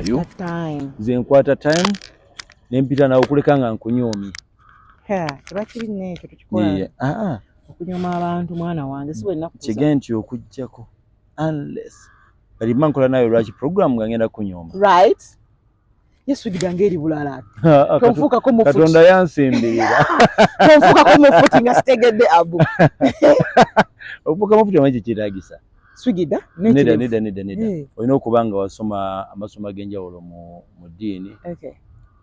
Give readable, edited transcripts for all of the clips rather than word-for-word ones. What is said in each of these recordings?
naayo nze nkwata time nempita nawe okuleka nga nkunyoomye tebakiri nekyo tukikola okunyoma abantu mwana wange si bwe nnakukuza kigenda nti okujjako unless kati mba nkola nayo lwaki program nga ngenda kunyoma right yesu gigange eri bulala tonfuukako mufuti katonda yansemberera tonfuukako mufuti nga sitegedde abu okufuuka mufuti amanyi kyekyeetaagisa swigida nedda olina okuba nga wasoma amasomo ag'enjawulo mu ddiini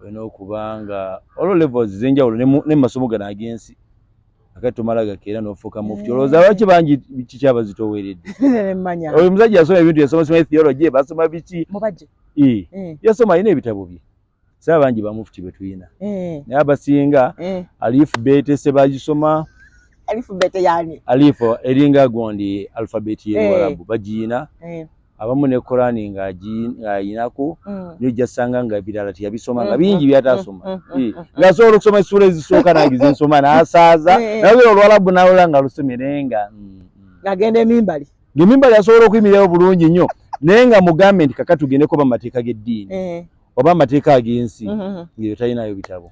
olina okuba nga olwo levels ez'enjawulo ne masomo gano ag'ensi akati tomala gakeera n'ofuuka mufuti olowooza lwaki bangi kiki abazitooweredde oyo omusajja yasoma ebintu yasoma theology basoma biki yasoma alina ebitabo bye saba bangi bamufuti bwe tulina naye abasinga alifu beetese bagisoma alifu eringa gondi alfabeti y'Oluwarabu bagiina abamu ne Korani ng'ayinako n'ojjasanga nga birala teyabisoma nga bingi by'ataasoma ng'asobola okusoma essula ezisooka n'agizinsoma n'asaaza naye Oluwarabu n'awula nga lusomere ng'agenda emimbali ng'emimbali asobola okuyimirirayo bulungi nnyo naye nga mugambe nti kaka tugendeko ba mateeka g'eddiini oba amateeka ag'ensi ng'eyo talinayo bitabo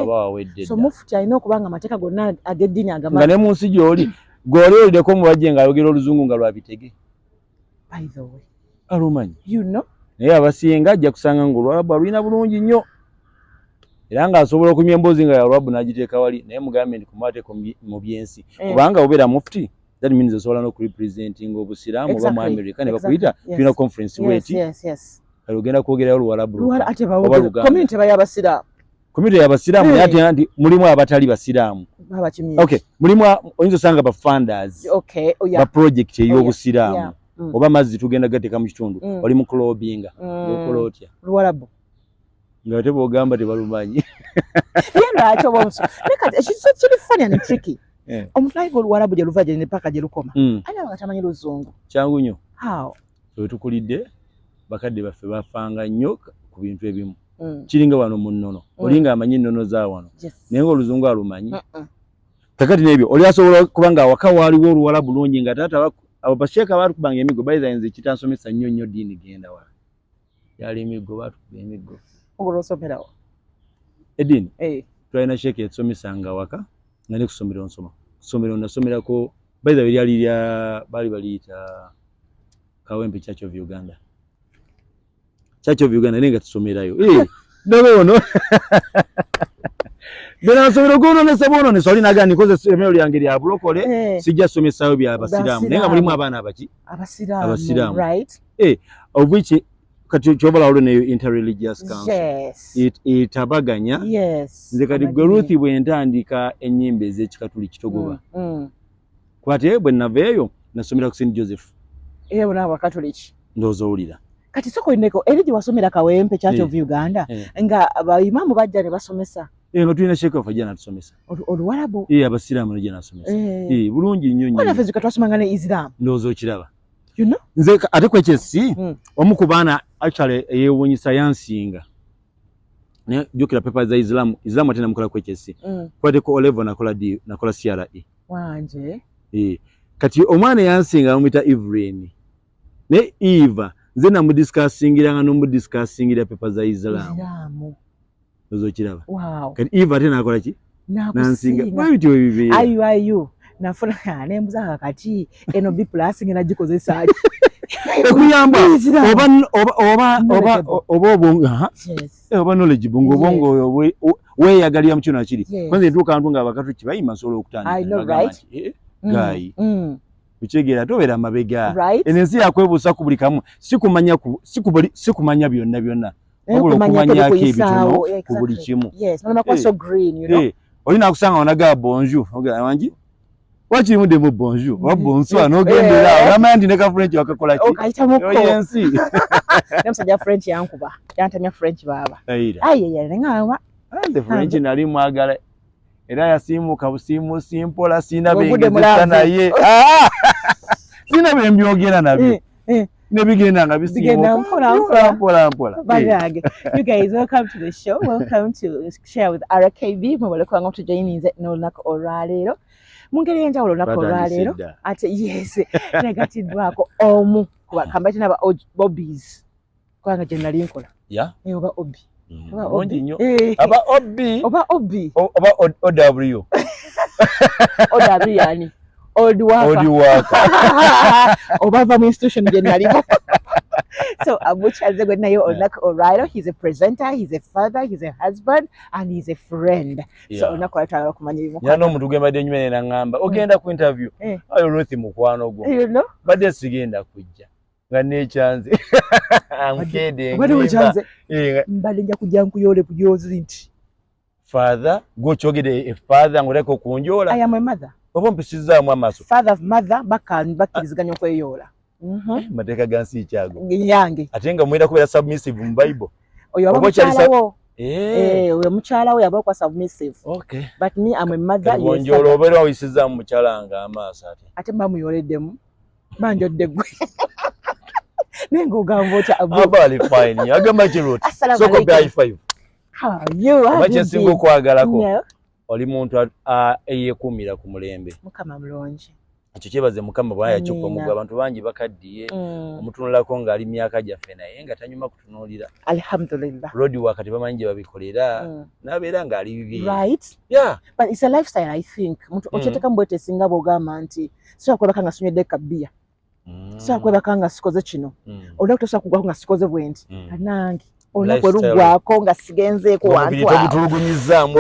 oba wawedde so mufuti alina okuba nga amateeka gonna ag'eddiini agamanyi nga ne mu nsi gy'oli gw'oli oliddeko mubajje ng'ayogera oluzungu nga lwabitege by the way alumanyi naye abasinga ajja kusanga ng'Oluwarabu aluyina bulungi nnyo era ng'asobola okumya emboozi nga y'Oluwarabu n'agiteeka wali naye mugambe nti kumubateeko mu by'ensi kubanga obeera mufuti that means osobola n'okurepresentinga obusiraamu oba mu America ne bakuyita tulina conference weeti kale ogenda kwogerayo Oluwarabu community y'abasiraamu naye ate nti mulimu abatali basiraamu mulimu oyinza osanga ba funders ba project ey'obusiraamu oba mazzi tugenda gateeka mu kitundu oli mu kulobinga okola otya Luwarabu nga te bw'ogamba tebalumanyi lwaki oba kiri funny and tricky omuntu nayiga Oluwarabu gye luva gye ne paka gye lukoma ani aba nga tamanyi Luzungu kyangu nnyo how we tukulidde bakadde baffe bafanga nnyo ku bintu ebimu kiringa wano mu nnono oli ng'amanyi ennono za wano naye ng'Oluzungu alumanyi kakati n'ebyo oli asobola kuba nga awaka waaliwo Oluwarabu lungi nga taata abo basheeka baatukubanga emiggo bayinza ekitansomesa nnyo nnyo ddiini genda wala yali emiggo baatukuba emiggo ogolosomerawo eddiini twalina sheeka etusomesanga awaka nga ne kusomero nsoma kusomero nasomerako bayinza lyali lya baali baliyita Kawempe Church of Uganda naye nga tusomerayo naboono benasomero goononesa boononesa oli nagaa nikoze essomero lyange lya bulokole sijja somesaayo bya basiraamu naye nga mulimu abaana abaki abasiraamu of which kati kyobala olwo neyo interreligious council etabaganya nze kati gwe Ruth bwe ntandika ennyimba ez'ekikatuli kitogoba kwate bwe nnaveeyo nasomera ku St Joseph Abakatoliki ndowooza owulira kati soko ineko eri gye wasomera Kawempe Church of Uganda nga bayimamu bajja ne basomesa nga tulina sheeka waffe ajja n'atusomesa Oluwarabu abasiraamu najja n'asomesa bulungi nnyo nnyo naffe twasomanga ne Islam ndowooza okiraba nze ate kwekyensi omu ku baana actually eyeewuunyisa yansinga naye jjukira pepa za Islam ate namukola kwekyensi kwateko olevo nakola CRE wanje kati omwana yansinga bamuyita Evelyn ne Eva nze namudiscusingiranga n'omudiscusingira pepa za Islam ozokiraba kati Eva ate nakola ki nansinga bwebityo ebibeera ayu nafuna nembuza kati eno B+ ngena gikozesa ekuyamba oba knowledge bungo bongo weyagalira mu kino kiri kwanza entuuka ntu nga Abakatoliki bayima nsobola okutandika gayi ukyegera tobeera amabega eno ensi yakwebuusa ku buli kamu sikumanya byonna wabula okumanyako ebitono ku buli kimu olina akusanga onagaa bonjour wangi wakirimu demu bonjour oba bonsoir n'ogendera olamanya nti ne ka French wakakola ki oyensi namusajja French yankuba yantamya French baaba neŋŋamba the French nali mwagala era yasiimuka busiimuusi mpola siina bengezesa naye siina bye mbyogera nabyo nebigenda nga bisiimuka mpola. You guys, welcome to the show. Welcome to Share with RKB. Mwebale kubanga mutujoyininze n'olunaku olwaleero mu ngeri y'enjawulo olunaku olwaleero ate yes negatiddwako omu kuba kamba tina ba Bobbies kwanga je nali nkola oba obi Onji nyo aba obi oba OW OW yani old worker oba from institution je nali so abuchaze gwe nayo Olunaku Olwaleero. He's a presenter, he's a father, he's a husband and he's a friend. So Olunaku Olwaleero kumanya bimo yano omuntu gwe mbadde nyumene na ngamba ogenda ku interview ayo Ruth mukwano gwo badde sigenda kujja nga nechanze amkede mbali nja kujja nkuyole bujozi nti father go chogede father ngoleko kunjola I am a mother obo mpisiza mu amaso father mother bakiriziganya okweyola mateka gansi ichago yange atenga mwenda kubera submissive mu Bible oyo abamukyalawo oyo mukyalawo yaba kwa submissive okay but me I'm a mother yonjolo obero awisiza mu mukyalanga amaso ate bamuyoleddemu banjodde gwe nengo gambo cha abu abali fine agamba kiroti so ko by 5 you abache singo kwagalako oli muntu eyekumira ku mulembe mukama mulonje ekyo kyebaze mukama bwaya kyokko mu abantu bangi bakaddiye omutunulako nga ali myaka jaffe naye nga tanyuma kutunulira alhamdulillah road wakati bamanje babikolera nabeera nga ali bibi right but it's a lifestyle I think muntu ocheteka mbwete singa bogamba nti so akwebaka nga sunye kabia so akwebaka nga sikoze kino olwo kutosa kugwa nga sikoze bwenti nange Olunaku Olugwako nga sigenzeeko wantu awo bitulugunyizaamu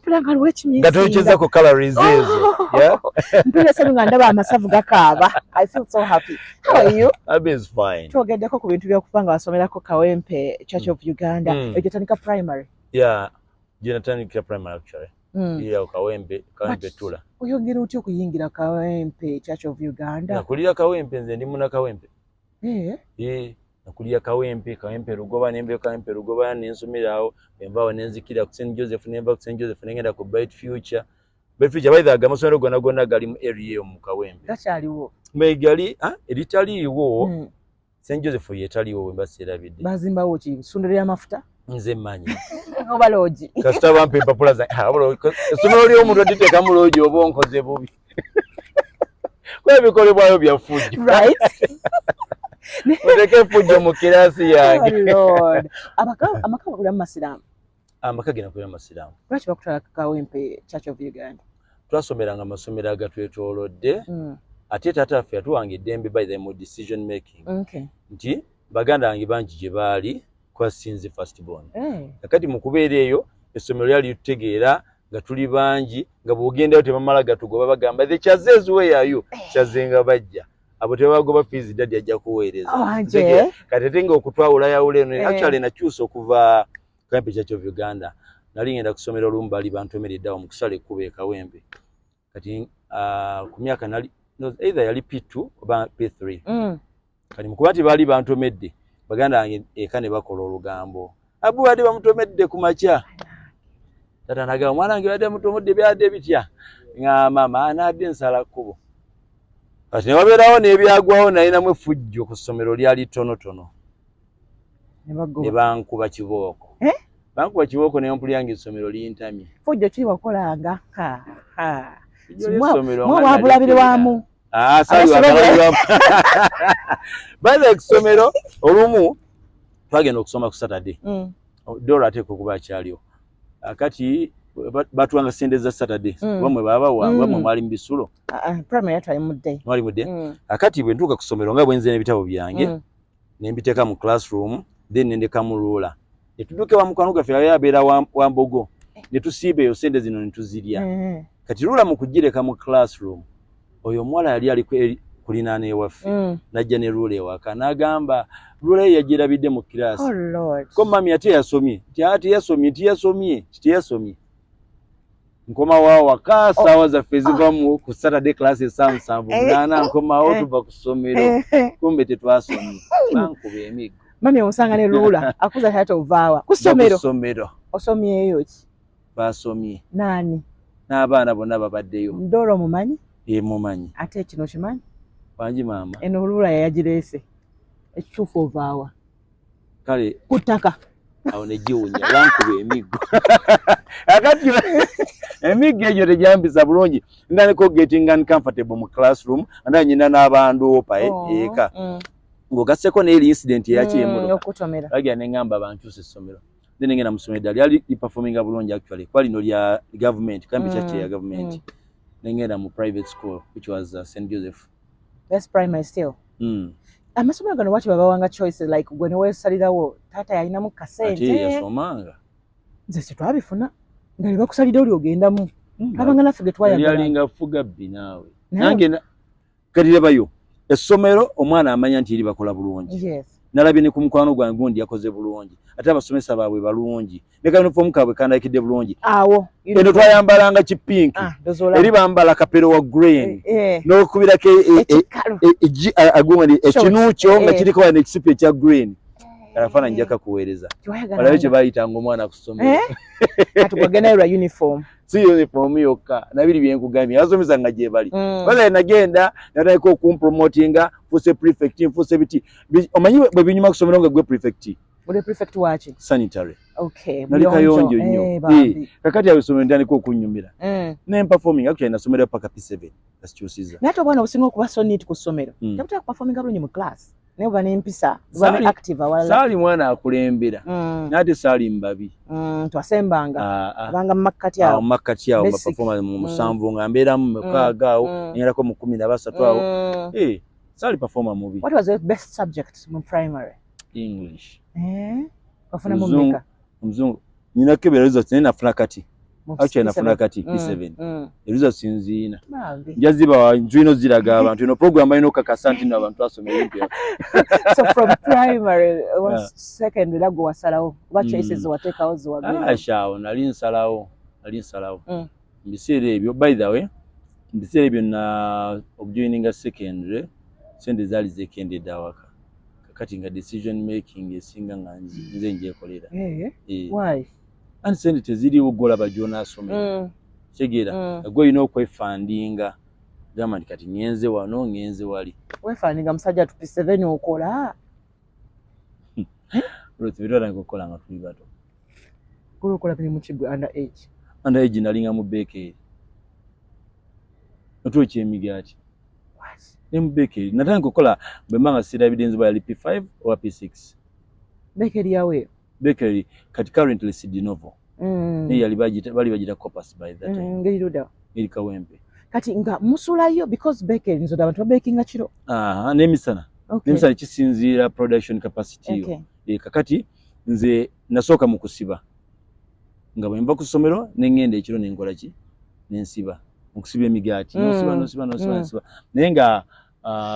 pulanga lwekimisi ngatoyechezako calories ezo mpira sanu nga ndaba amasavu gakaaba. I feel so happy. How are you? Abby is fine. Twogeddeko ku bintu by'okupanga wasomerako Kawempe Church of Uganda egitandika primary. Yeah, ginatandika primary actually. Yeah, Kawempe Tula. Oyogera otya okuyingira Kawempe Church of Uganda? Nakulira Kawempe nze ndi muna Kawempe. Nakulira Kawempe Rugoba nembe Kawempe Rugoba nensomerawo embawo nenzikira ku St Joseph nemba ku St Joseph nengenda ku Bright Future by the amasomero gonna gali mu area mu Kawempe gakyaliwo megali eritaliwo St Joseph yetaliwo mbasira bidde bazimbawo ki sundere y'amafuta nze manyi oba loji kasita bampe papula za somero lyo omuntu aditeka mu loji obonkoze bubi kwa bikolebwayo bya fujjo right Odeke fujo mu kirasi yange. Oh Lord. Amaka bakula masiramu. Amaka gina kula masiramu. Lwaki bakutala Kawempe Church of Uganda? Twasomeranga amasomero agatwetoolodde. Ate taata affe yatuwanga eddembe by the decision making. Okay. Nti baganda bange bangi gye baali kwa sinzi firstborn. Kakati mu kubeera eyo essomero lyali litutegeera nga tuli bangi nga bw'ogendayo tebamala gatugoba bagamba the Chazes where are you? Chazenga bajja. Abo tebagoba fees dadi ajja kuweereza. Kati nga okutwawula yawule actually nakyusa okuva Kawempe Church of Uganda. Nali ngenda kusomera olumba ali bantomereddawo mu kusala ekkuba e Kawempe. Kati ku myaka nali either yali P2 oba P3. Kati mu kuba baali bantomedde baganda bange eka ne bakola olugambo. Abu wadde bamutomedde ku makya. Tata nagamba mwana wange wadde mutomedde byadde bitya. Nga mama anadde nsala kkubo. Kati ne wabeerawo n'ebyagwawo nalinamu effujjo ku ssomero lyali tonotono. Ne bankuba kibooko. Bankuba kibooko ne mpulira ng'essomero lintamye. Fujjo ki wakolanga? Mwabulabirwamu. Saali wakalabirwamu. Baza ekisomero olumu twagenda okusoma ku Saturday. Dora ateeka okuba akyaliwo. Kati batuwanga sente za Saturday bamwe baba bamwe mwali mbisulo primary yatali mudde mwali mudde akati bwe ntuuka kusomero nga bwenze n'ebitabo byange ne mbiteeka mu classroom then nendeka mu lula netuduke wa mukanu gaffe yabeera wa mbogo ne tusiibe eyo sente zino ne tuzirya kati lula mu kugireka mu classroom oyo omwala yali ali kulinaana ewaffe najja ne lula ewaka n'agamba lula yagirabidde mu kirasi ko mami ate yasomye tiyasomye nkoma wao wakasa zaffe zivamu ku Saturday classes sansanvu nana nkoma wao tuva ku ssomero kumbe tetwasomye bankube emigo mami osanga ne lula akuza hata ovaawa ku ssomero osomyeyo ki basomye nani n'abaana bonna babaddeyo ndoro mumanyi mumanyi ate kino kimanyi banji mama eno lula yagireese ekituufu ovaawa kale kutaka awo nejiwunya bankube emigo akati emigo egyo tegyambisa bulungi ndandiko getting uncomfortable mu classroom ndanyina n'abandu opa eka ng'ogasseko n'eri incident eyaki emmotoka okutomera bagenda ne ngamba bankyuse essomero then ngenda mu ssomero eddala lyali liperforminga bulungi actually kuba lino lya government kambi kyaki ya government ne ngenda mu private school which was St. Joseph. That's primary still. Amasomero gano lwaki babawanga choices like gwe ne weesalirawo taata yalinamu kasente ate yasomanga nze tetwabifuna nga ne bakusalira oli ogendamu abanga naffe ge twayagala yalinga fuga bbi naawe nange kati lebayo essomero omwana amanya nti eri bakola bulungi nalabye ne ku mukwano gwange gundi yakoze bulungi ate abasomesa baabwe balungi ne kayunifomu kaabwe kandakidde bulungi awo eno twayambalanga kipinki eri bambala kapero wa green n'okubirako ekinuukyo nga kiriko wane ekisipi ekya green alafaananyi njaka kuweereza olabe kye baayitanga omwana ku ssomero kati bwagendayo uniform si uniform yokka nabiri byenkugambye abasomesa nga gye bali wala nagenda natandika okumpromotinga fuuse prefect nfuuse biti omanyi bwe binyuma ku ssomero nga gwe prefect ule prefect waki sanitary nali kayonjo nnyo kakati awo essomero ntandika okunnyumira ne performing actually nasomera paka P7 asikyusiza naye obwana obusinga okuba so neat ku ssomero tabutaka performinga bulungi mu class naye oba n'empisa oba ne active awalala saali mwana akulembera naate saali mbabi twasembanga abanga mumakkati awo mumakkati awo baperformance mu musanvu nga mbeeramu mukaaga awo ngerako mu 13 awo saali performer mubi. What was your best subject mu primary? English. Wafuna mumeka mzungu nina kebera results nafuna kati actually nafuna kati P7 results nzina njaziba njino ziraga abantu ino program ino kakasanti na abantu asomera mpya. So from primary was second lago wasalawo what choices wateka ozo wagenda shao nali nsalawo mbisere ebyo by the way mbisere ebyo na joining a secondary sende zali zekended awaka kati nga decision making esinga nga nze njekolera why and sende teziri ugola bajona asomera chegera gwe ino kwefandinga gama kati nyenze wano nyenze wali wefandinga msajja tu P7 okola rutibira ngokola nga tuli bato kulokola kali mu kigo under age nalinga mu bakery oto kyemigati mbeke nataka kukola bemanga sira evidence by P5 or P6 bakery yawe bakery kati currently sidinovo yali bajita Copas by that time ngiriruda iri kawempe kati nga musulayo because bakery nzo abantu bakinga kiro nemisana nemisana kisinzira production capacity kakati nze nasoka mu kusiba nga bwemba ku somero nengende ekiro nenkola ki nensiba okusiba emigati nosiba nenga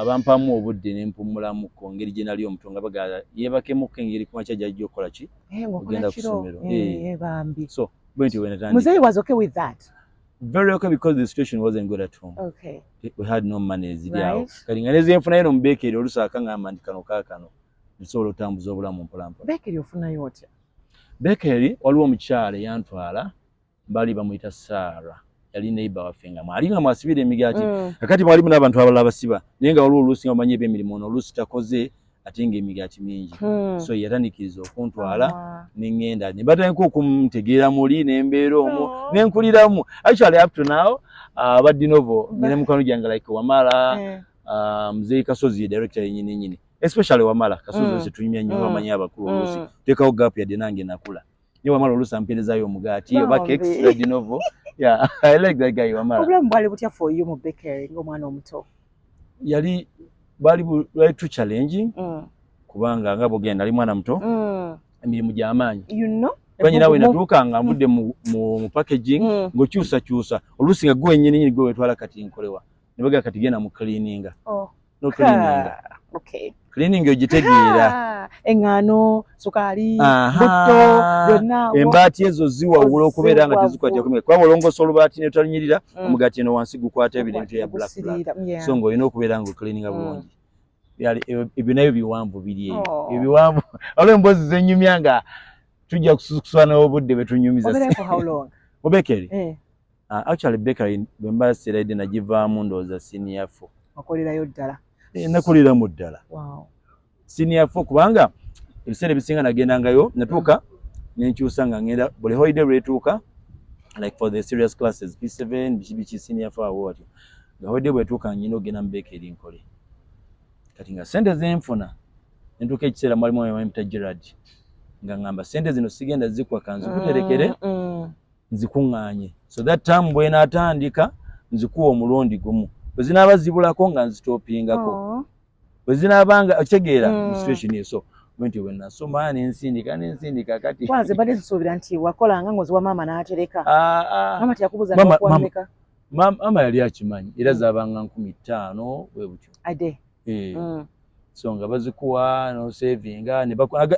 bampamu obudde nempumulamu ko ngeri gye nali omutonga baga yebakemu kengeri kuma kyaja okola ki ogenda ku somero bambi so bwenti when it Muzeyi was okay with that very okay because the situation wasn't good at home we had no money zidyawo kali nga neze enfuna yero mu bakery olusaka ngamba ndi kano kakano nisobola otambuza obulamu mpolampo bakery ofuna yotya bakery waliwo omukyala yantwala bali bamuyita Sarah yali neighbor wafenga mwali nga mwasibira emigati kakati mwali muna abantu abalala basiba nenga waliwo olusi nga manye ebyemirimu ono olusi takoze ate nga emigati mingi so yatandikiriza okuntwala nengenda ne batandika okumtegeera muli nembeera omwo nenkuliramu actually up to now badinovo ngene mukwano gyange like Wamala Muzeyi Kasozi director yenyini especially Wamala Kasozi se tunyumya nnyo bamanyi abakulu olusi tekawo gap yadde nange nakula ni Wamala olusi amperezayo omugati oba cakes badinovo. Yeah, I like that guy Wamala. Problem bali butya for you mu bakery ng'omwana omuto. Yali bali too challenging kubanga nga bogenda ali mwana muto emirimu gy'amaanyi. You know? Kwenye nawe natuuka nga mvudde mu packaging ng'okyusa olusi nga gwe nyini gwe wetwala kati nkolewa. Ne baga kati genda mu cleaning. No cleaning. Okay. Cleaning ogitegeera engano sukali butto byonna embati ezo ziwawula okubeera nga tezikwatya kumeka kwa bolongosa olubaati ne talinyirira omugati eno wansi gukwata ebintu ya black so ngo ino okubeera nga cleaning bulungi yali ebyo nayo biwanvu biri ebyo biwanvu olw'embozi zenyumya nga tujja kususana obudde betunyumiza mu bakery actually bakery bemba seraide nagivaamu ndooza senior 4 okolerayo ddala nakulira mu ddala senior 4 kubanga ebiseera ebisinga nagendangayo natuuka nenkyusa nga ngenda buli holiday lwetuuka like for the serious classes P7 biki senior 4 award nga holiday bwetuuka nyina ogenda mu bakery nkole kati nga sente zenfuna ntuka ekiseera mwalimu wange mpita Gerard nga ngamba sente zino sigenda zikwa nzikuterekere nzikuŋŋaanye so that time bwe naatandika nzikuwa omulundi gumu bwe zinaaba zibulako nga nzitoopingako bwe zinaabanga okitegeera situation eso nti bwe nasoma nensindika kati kwanze badde nsuubira nti wakolanga ngoziwa maama n'atereka maama teyakubuuza n'okuwameka maama yali akimanyi era zaabanga 5,000 bwe butyo ade so nga bazikuwa nosavinga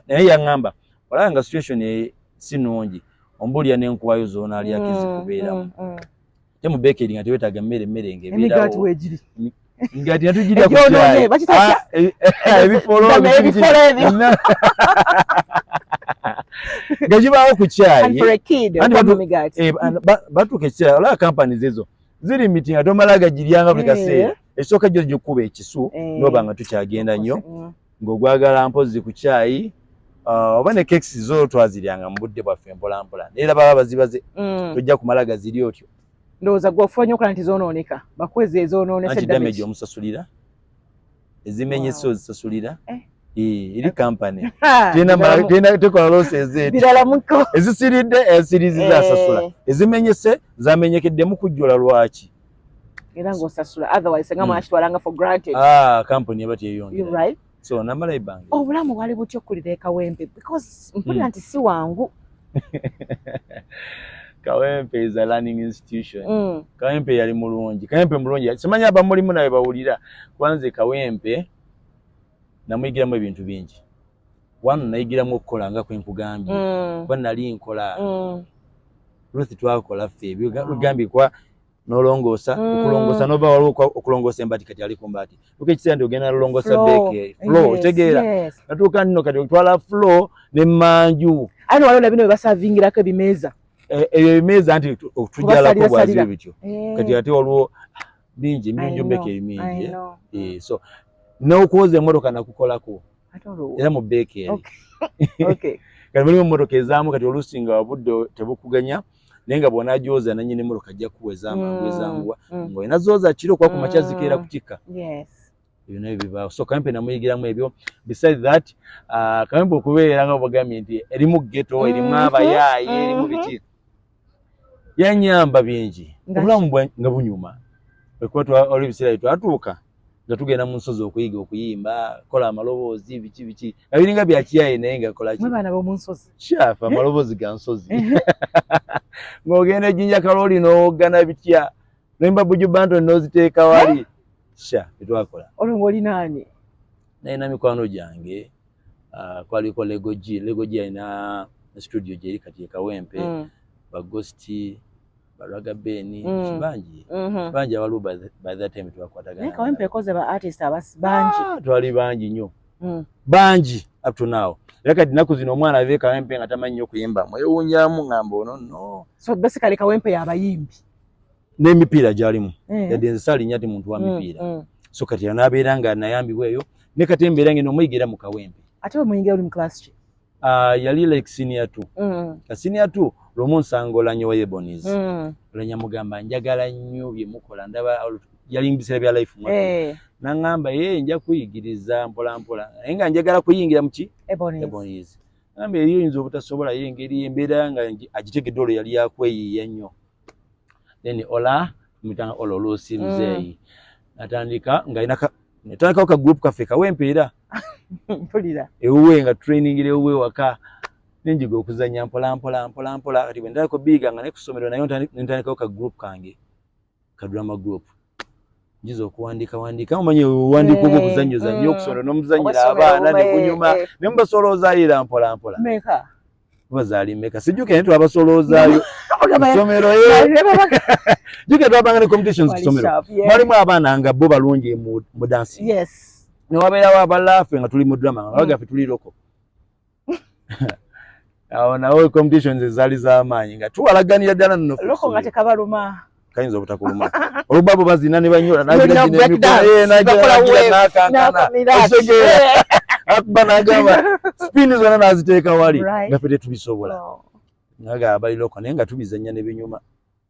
naye yaŋŋamba olaba situation si nnungi ombulya n'enkuwayo zoona ali akizikubeeramu te mu bakery nga tewetaaga mmere ng'ebeerawo ngati natugirya ku caayi ebifolo nga kibaawo ku caayi batuuka ekiseera olaba kampanies ezo ziri miti nga tomala gagiryanga buli kaseera ekisooka gyo gikuba ekisu noba nga tukyagenda nnyo ng'ogwagala mpozi ku caayi oba ne kekisi zo twaziryanga mu budde bwaffe mpolampola naye baba bazibaze tojja kumala gazirya otyo ndowooza gw'ofuba okulaba nti zoonooneka bakwezi ezoonoonese damage omusasulira ezimenyese ozisasulira eri kampani tekola losses ezisiridde esiriziza asasula ezimenyese zamenyekeddemu kujjula lwaki era ng'osasula otherwise nga mwakitwalanga for granted kampani eba teyeyongera so namala ebbanga obulamu bwali butya okkulira ekawempe because mpulira nti si wangu Kawempe is a learning institution. Kawempe yali mulungi. Kawempe mulungi. Simanyi abamulimu nawe bawulira. Kwanze Kawempe namuyigiramu ebintu bingi. Wano nayigiramu okukola nga kwenkugambye. Kuba nali nkola. Ruthi twakola ffe. Bigambikwa nolongoosa. Okulongoosa nova waliwo okulongoosa embati kati ali ku mbati. Luka ekiseera nti ogenda nolongoosa beke. Flow. Otegeera. Natuuka nno kati okutwala flow n'emmanju. Ano waliwo bino bye basavingirako ebimeeza. Ebimeeza nti tujalako bwazi bityo kati ate waliwo bingi emirungi mbeke mingi so n'okwoza emmotoka nakukolako era mu bakery kati mulimu emmotoka ezaamu kati oluusi nga obudde tebukuganya naye nga bw'onagyoza nannyini emmotoka ajja kukuweza amangu ezanguwa ng'olina zooza kiro kuba ku makya zikeera kutikka ebyo nabyo bibaawo so Kawempe namuyigiramu ebyo besides that Kawempe okubeera nga bwagambye nti erimu ghetto erimu abayaaye erimu biki yanyamba bingi obulamu nga bunyuma ekuba oli ebiseera twatuuka nga tugenda mu nsozi okuyiga okuyimba kola amaloboozi biki ebiringa bya kiyaye naye nga kola baana b'omu nsozi kyafa amaloboozi ga nsozi ng'ogenda ejjinja kalooli n'owoggana bitya noyimba bujubanto n'oziteeka wali etwakola olwo ng'olinaani nalina mikwano gyange kwaliko legogi alina studio gyeri kati Kawempe bagosti baraga beni bangi abaliwo by that time twakwatagana Kawempe ekoze ba artist bangi twali bangi nnyo bangi up to now era kati nnaku zino omwana ave Kawempe nga tamanyi nnyo okuyimba mwewunyamu ngamba ono no so basically Kawempe y'abayimbi n'emipiira gyalimu yadde nze saalinya ti muntu wa mipiira so kati yanaabeera nga nayambibwa eyo ne kati embeera ngeno omuyigira mu Kawempe ate omuyingira oli mu class ki yali like senior 2 ka senior 2 lwomu nsanga Olanyo wa Ebonies Olanya mugamba njagala nnyo bye mukola ndaba yali mbisira bya life mwatu nangamba nja kuyigiriza mpola naye nga njagala kuyingira mu ki Ebonies ngamba eriyo yinza obutasobola engeri embeera nga agitegedde olwo yali yakweyiiya nnyo then Ola mutanga Oluusi muzeeyi natandika nga netandikawo ka group kaffe Kawempe era mpulira ewuwe nga training ewuwe waka nenjiga okuzanya mpola kati bwe ndako biga nga ne kusomero nayo ntandikawo ka group kange ka drama group njiza okuwandika omanyi uwandika okuzanyoza nnyo okusomero n'omuzanyira abaana ne kunyuma ne mubasoloozayo era mpola meka bazaali meka sijjuke ne twabasoloozayo kusomero juke twabanga ne competitions kusomero mwalimu abaana nga bo balungi mu dancing ne wabeerawo abalaafe nga tuli mu drama nga bagaffe tuli loko awo nawo competitions ezaali z'amaanyi nga tuwalaganira ddala nno loko nga tekabaluma kayinza obutakuluma olubabo bazina ne banyola akuba n'agamba spini zonna n'aziteeka wali nga ffe tetubisobola naga abali loko naye nga tubizannya ne binyuma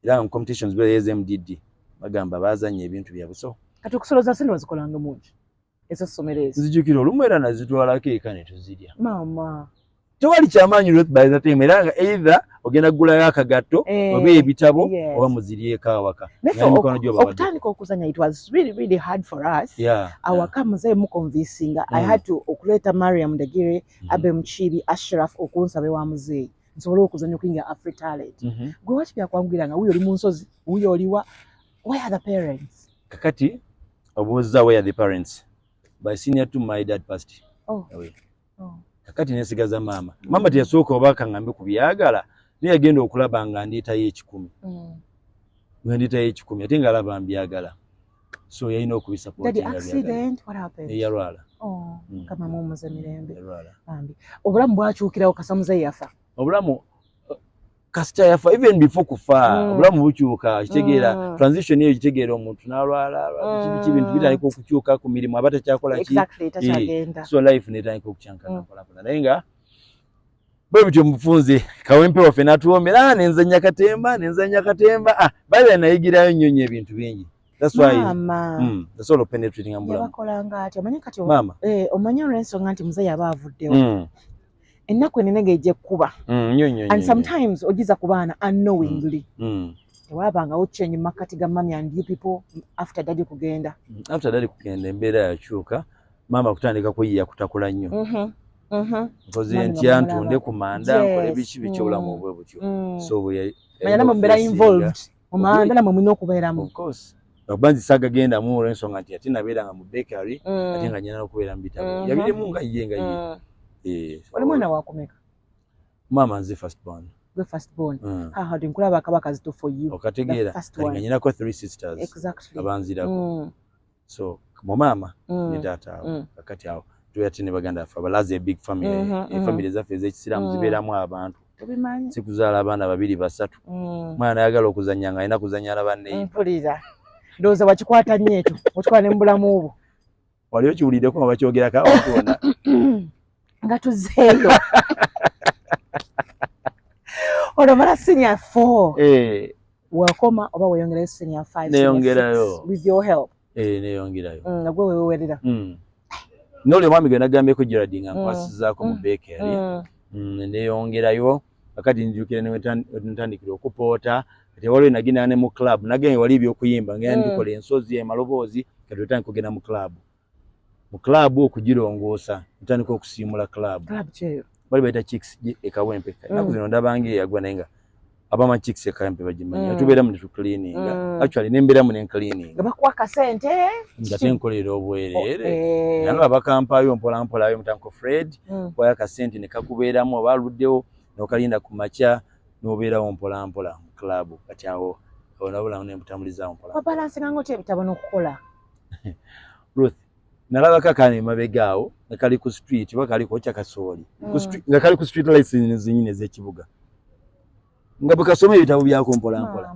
era nga competitions beza MDD bagamba bazanya ebintu byabwe so kati okusolooza sente bazikolanga mungi ezo somerezi nzijukira olumu era nazitwalako eka ne tuzirya mama tewali kyamaanyi Ruth by the time era nga either ogenda kugulayo akagatto oba ebitabo oba muziryeko awaka okutandika okuzanya it was really hard for us awaka muzeeyi mukonvinsinga I had to okuleeta Mariam Dagire Abe Mukiibi Ashraf okunsaba wa muzeeyi nsobole okuzanya okuyingira Afri Talent gwe waki byakwangwiranga wuyo oli mu nsozi wuyo oliwa where are the parents kakati obuuza where are the parents by senior to my dad passed away kakati nesigaza mama teyasooka oba kaŋŋambe ku byagala naye yagenda okulaba nga ndeetayo ekikumi ate nga alaba mbyagala so yalina okubisapootyalwala obulamu bwakyukirawo kasa muzeeyi yafa obulamu kasita yafa even before kufa obulamu bukyuka kitegeera transition eyo kitegeera omuntu n'alwala biki bintu bitandika okukyuka ku mirimu aba takyakola ki so life netandika okukyankana mpolampola naye nga bwe bityo mufunze kawempe waffe n'atuwoomera nenzanya katemba bali nayigirayo nnyonyo ebintu bingi that's why that's all penetrating ambulamu yabakolanga ati omanyi kati omanyi olw'ensonga nti muzeeyi aba avuddewo ennaku enene ng'ejja ekkuba and sometimes ogiza ku baana unknowingly tewabangawo change mu makkati ga mami and you people after daddy kugenda embeera yakyuka maama kutandika kuyiya kutakula nnyo nkoze ntya ntunde ku manda nkole biki obulamu obwe butyo so manya namwe mubeera involved mu manda namwe mulina okubeeramu of course okubanzi saagagendamu olw'ensonga nti ate nabeeranga mu bakery ate nga nyina n'okubeera mu bitabo yabirimu nga ye oli mwana wakumeka mama nze first born hadi nkulaba akaba zito for you okategeera nga nyinako 3 sisters abanzirako so mu mama ne taata kakati awo tuyate ne baganda baffe abalaza a big family family zaffe ez'ekisiraamu zibeeramu abantu sikuzaala abaana 2 3 mwana ayagala okuzanya nga alina kuzanya na banne mpulira ndowooza wakikwata nnyo ekyo okikwata ne mu bulamu obwo wali okiwuliddeko nga bakyogerako awatuona nga tuzeeyo olomala senior 4 wakoma oba weyongerayo senior 5 neyongerayo with your help neyongerayo nga gwe wewewerera noli omwami gwe nagambeko Gerard nga nkwasizaako mu bakery neyongerayo kakati njukire netandikira okupoota ate waliwo nagenda ne mu club nagende wali ebyokuyimba ngenda ndikola ensozi amaloboozi kati wetandika kugenda mu club okugirongoosa ntandika okusiimula club bali baita chicks ekawempe naku zino ndabange yagwa naye nga abama chicks ekawempe bagimanya tubeeramu netucleaninga actually nembeeramu nencleaninga bakwaka sente nga tenkolera obwereere nanga abakampaayo mpolampola ayo mutanko Fred kwaya kasente nekakubeeramu oba aluddewo nokalinda ku makya nobeerawo mpolampola mu club kati awo nabulamu nemutambulizaawo mpola babalansinga ng'otya ebitabo n'okukola Ruth nalabako akaana emabega awo nga kali ku street oba kali kwokya kasooli nga kali ku street lights zinyini ez'ekibuga nga bwe kasoma ebitabo byako mpolampola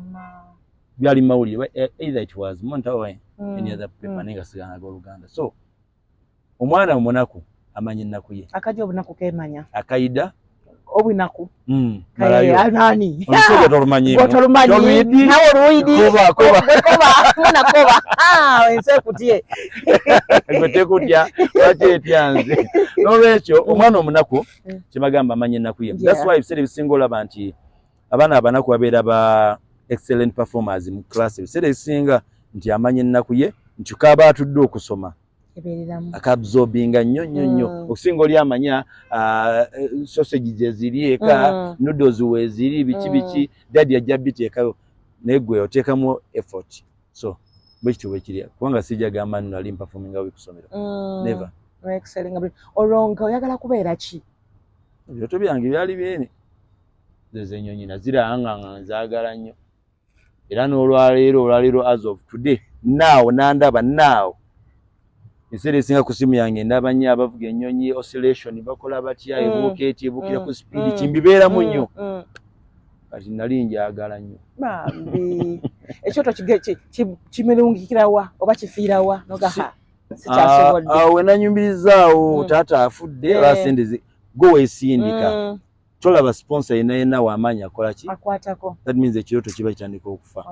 byali mawulire either it was Montawe any other paper naye nga siganaga Oluganda so omwana omunaku amanya ennaku ye akaja obunaku kemanya akayida obunaku anani omusajja tolumanyi nawe oluwidi koba ense kutye tekutya lwaki etyanze n'olwekyo omwana omunaku kyebagamba amanya ennaku ye that's why ebiseera ebisinga olaba nti abaana abanaku babeera ba excellent performers mu class ebiseera ebisinga nti amanya ennaku ye nti kaba atudde okusoma akabsorbinga nnyo okusinga oli amanya sausage gyeziri eka noodles weziri biki dadi ajja biteekayo naye gwe oteekamu effort so bwekityo bwekiri kubanga sijja gamba nno ali mpafominga wekusomero never olwonga oyagala kubeera ki ebyoto byange byali byene zezo ennyonyi naziranga nzaagala nnyo era n'olwaleero as of today now nandaba now ebiseera ebisinga ku simu yange ndaba nnyo abavuga ennyonyi oscillation bakola batya ebuuka eti ebuukira ku speed kimbibeeramu nnyo kati nali njagala nnyo bambi ekyoto kimerungikirawa oba kifiirawa nogaha sikyasobodde awo wenanyumbirizaawo taata afudde oba sente go weesindika tolaba sponsor yenna w'amaanyi akola ki akwatako. That means ekirooto kiba kitandika okufa.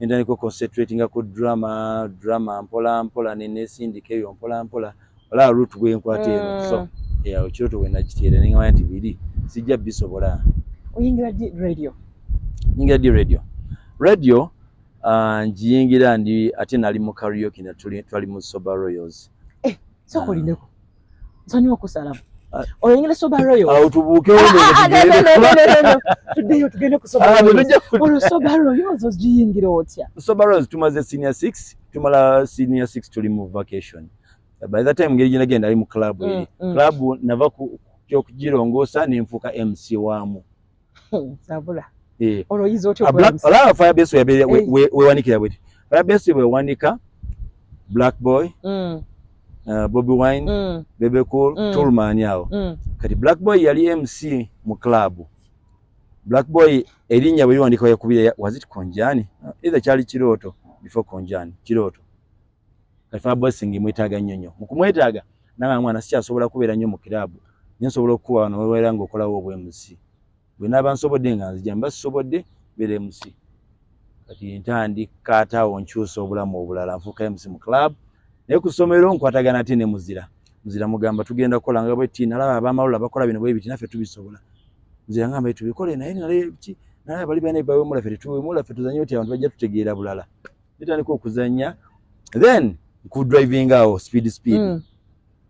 Entandika concentrating ku drama mpola mpola nenesindika eyo mpola mpola wala root gwenkwata eno so ekirooto wena kiteera nenga nti biri sijja bisobola. Oyingira di radio? Nyingira di radio njiyingira ndi ate nali mu karaoke na twali mu Soba Royals. So kolindeko nsonyiwa okusalamu oyingira Soba Royals awo tubuuke tuddeyo tugende ku Soba Royals. Soba Royals oziyingira otya? Soba Royals tumaze senior 6 tumala senior 6 tuli mu vacation. By that time ngeri nagenda ali mu club club nava kugirongosa nenfuka MC waamu. Sabula oloyizo otyo ala Firebase we wanikira bweti Firebase we wanika Black Boy Bobby Wine Bebe Cool Toolman yao kati Black Boy yali MC mu club. Black Boy erinya bwe wandika yakubira was it Konjani either Charlie Kirooto before Konjani Kirooto kati Firebase ngimwetaaga nnyo mukumwetaaga nanga mwana sikyasobola kubeera nnyo mu club nsobola okuwa wano wera ngo okolawo obwe MC bwena bansobodde nga nzija mbasobodde bere MC kati ntandika ataawo nkyusa obulamu obulala nfuuka MC mu club naye ku ssomero nkwatagana ate ne muzira mugamba tugenda kukola nga bwe nalaba ab'amawulire bakola bino bwe biti naffe tubisobola muzira ngamba tubikole naye naye bali bane bawe mulaffe tuwemulaffe tuzanye oti abantu bajja tutegeera bulala bitandika okuzanya then ku driving awo speed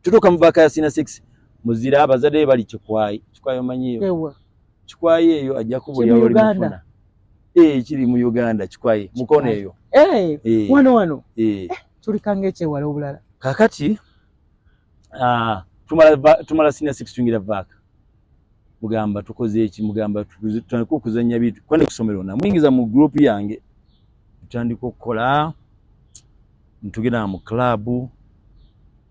tutuuka mu vaaka ya senior 6 muzira abazadde bali Kikwayi omanyiyo Kikwayi eyo ajja kubulya oli mufuna kiri mu Uganda Kikwayi mukono eyo wano tulikanga ekyewala obulala kakati tumala senior 6 twingira vaaka mugamba tukoze eki mugamba tutandika okuzanya bitu kwandi kusomero na mwingiza mu group yange tutandika okukola ntugenda mu club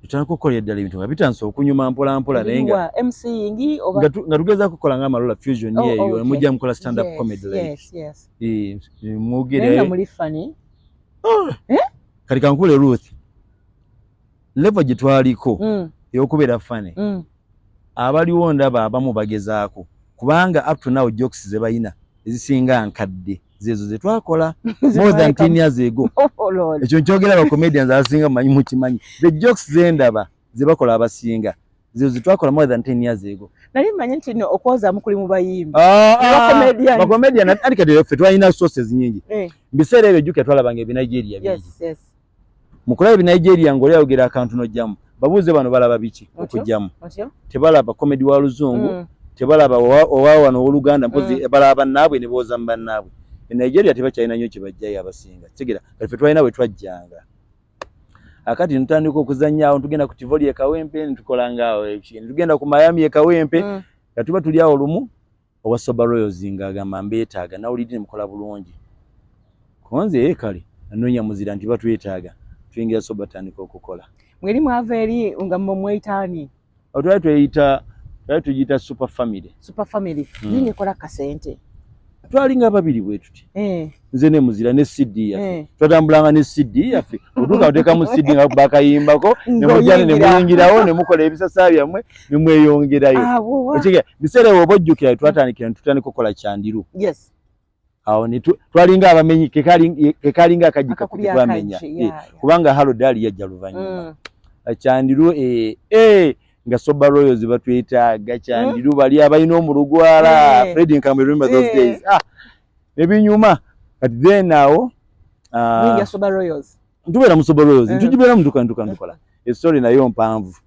tutandika okukola eddala ebintu nga bitanso okunyuma mpola mpola naye nga MC ingi oba nga tugeza kukola nga Malola Fusion yeyo mujja mukola stand up comedy like mwogere nenga muli funny kati kankule Ruth level gye twaliko ey'okubeera funny abaliwo ndaba abamu bagezaako kubanga up to now jokes ze bayina ezisinga nkadde zezo ze twakola more than 10 years ago ekyo nkyogera ba comedians abasinga manyi mukimanyi the jokes ze ndaba ze bakola abasinga zezo ze twakola more than 10 years ago nali manyi nti no okwoza mukuli mu bayimbi ba comedian ati kati ffe twalina sources nyingi biseera ebyo jjuke twalabanga ebi Nigeria bingi mukola ebi Nigeria ng'oli ayogera akantu n'ojjamu babuuze bano balaba biki okujjamu tebalaba comedy wa luzungu tebalaba owa wano oluganda mpozi balaba bannaabwe ne booza mu bannaabwe Nigeria tebakyalina nnyo kye bajjayo abasinga tegera ffe twalina bwe twajjanga akati ntandika okuzannyawo tugenda ku Tivoli Kawempe ntukola ngaawo ekintu tugenda ku Miami Kawempe nga tuba tuli awo lumu owa Soba Royals ng'agamba mbeetaaga nawulidde mukola bulungi konze kale nanoonya muzira nti batwetaaga tuyingira Soba tandika okukola mweri mwava eri nga mweyitaani twali tugiyita super family ninge kola kasente twalinga babiri bwe tuti nze ne muzira ne CD yaffe twatambulanga ne CD yaffe otuuka oteeka mu CD nga bakayimbako ne mujjane ne muyingirawo ne mukola ebisasa byammwe ne mweyongerayo biseera ebyo oba ojjukira twatandikira tutandika okukola Kyandiru awo twalinga abamenyi kekalinga akajjika twamenya kubanga Harold ali yajja luvannyuma Kyandiru nga Soba Royals batwetaaga Kyandiru bali abalina omulugwala Fred Nkamwe remember those days ebinyuma kati then awo ninga Soba Royals ntubeera mu Soba Royals ntugibeera mu ntukola story nayo mpanvu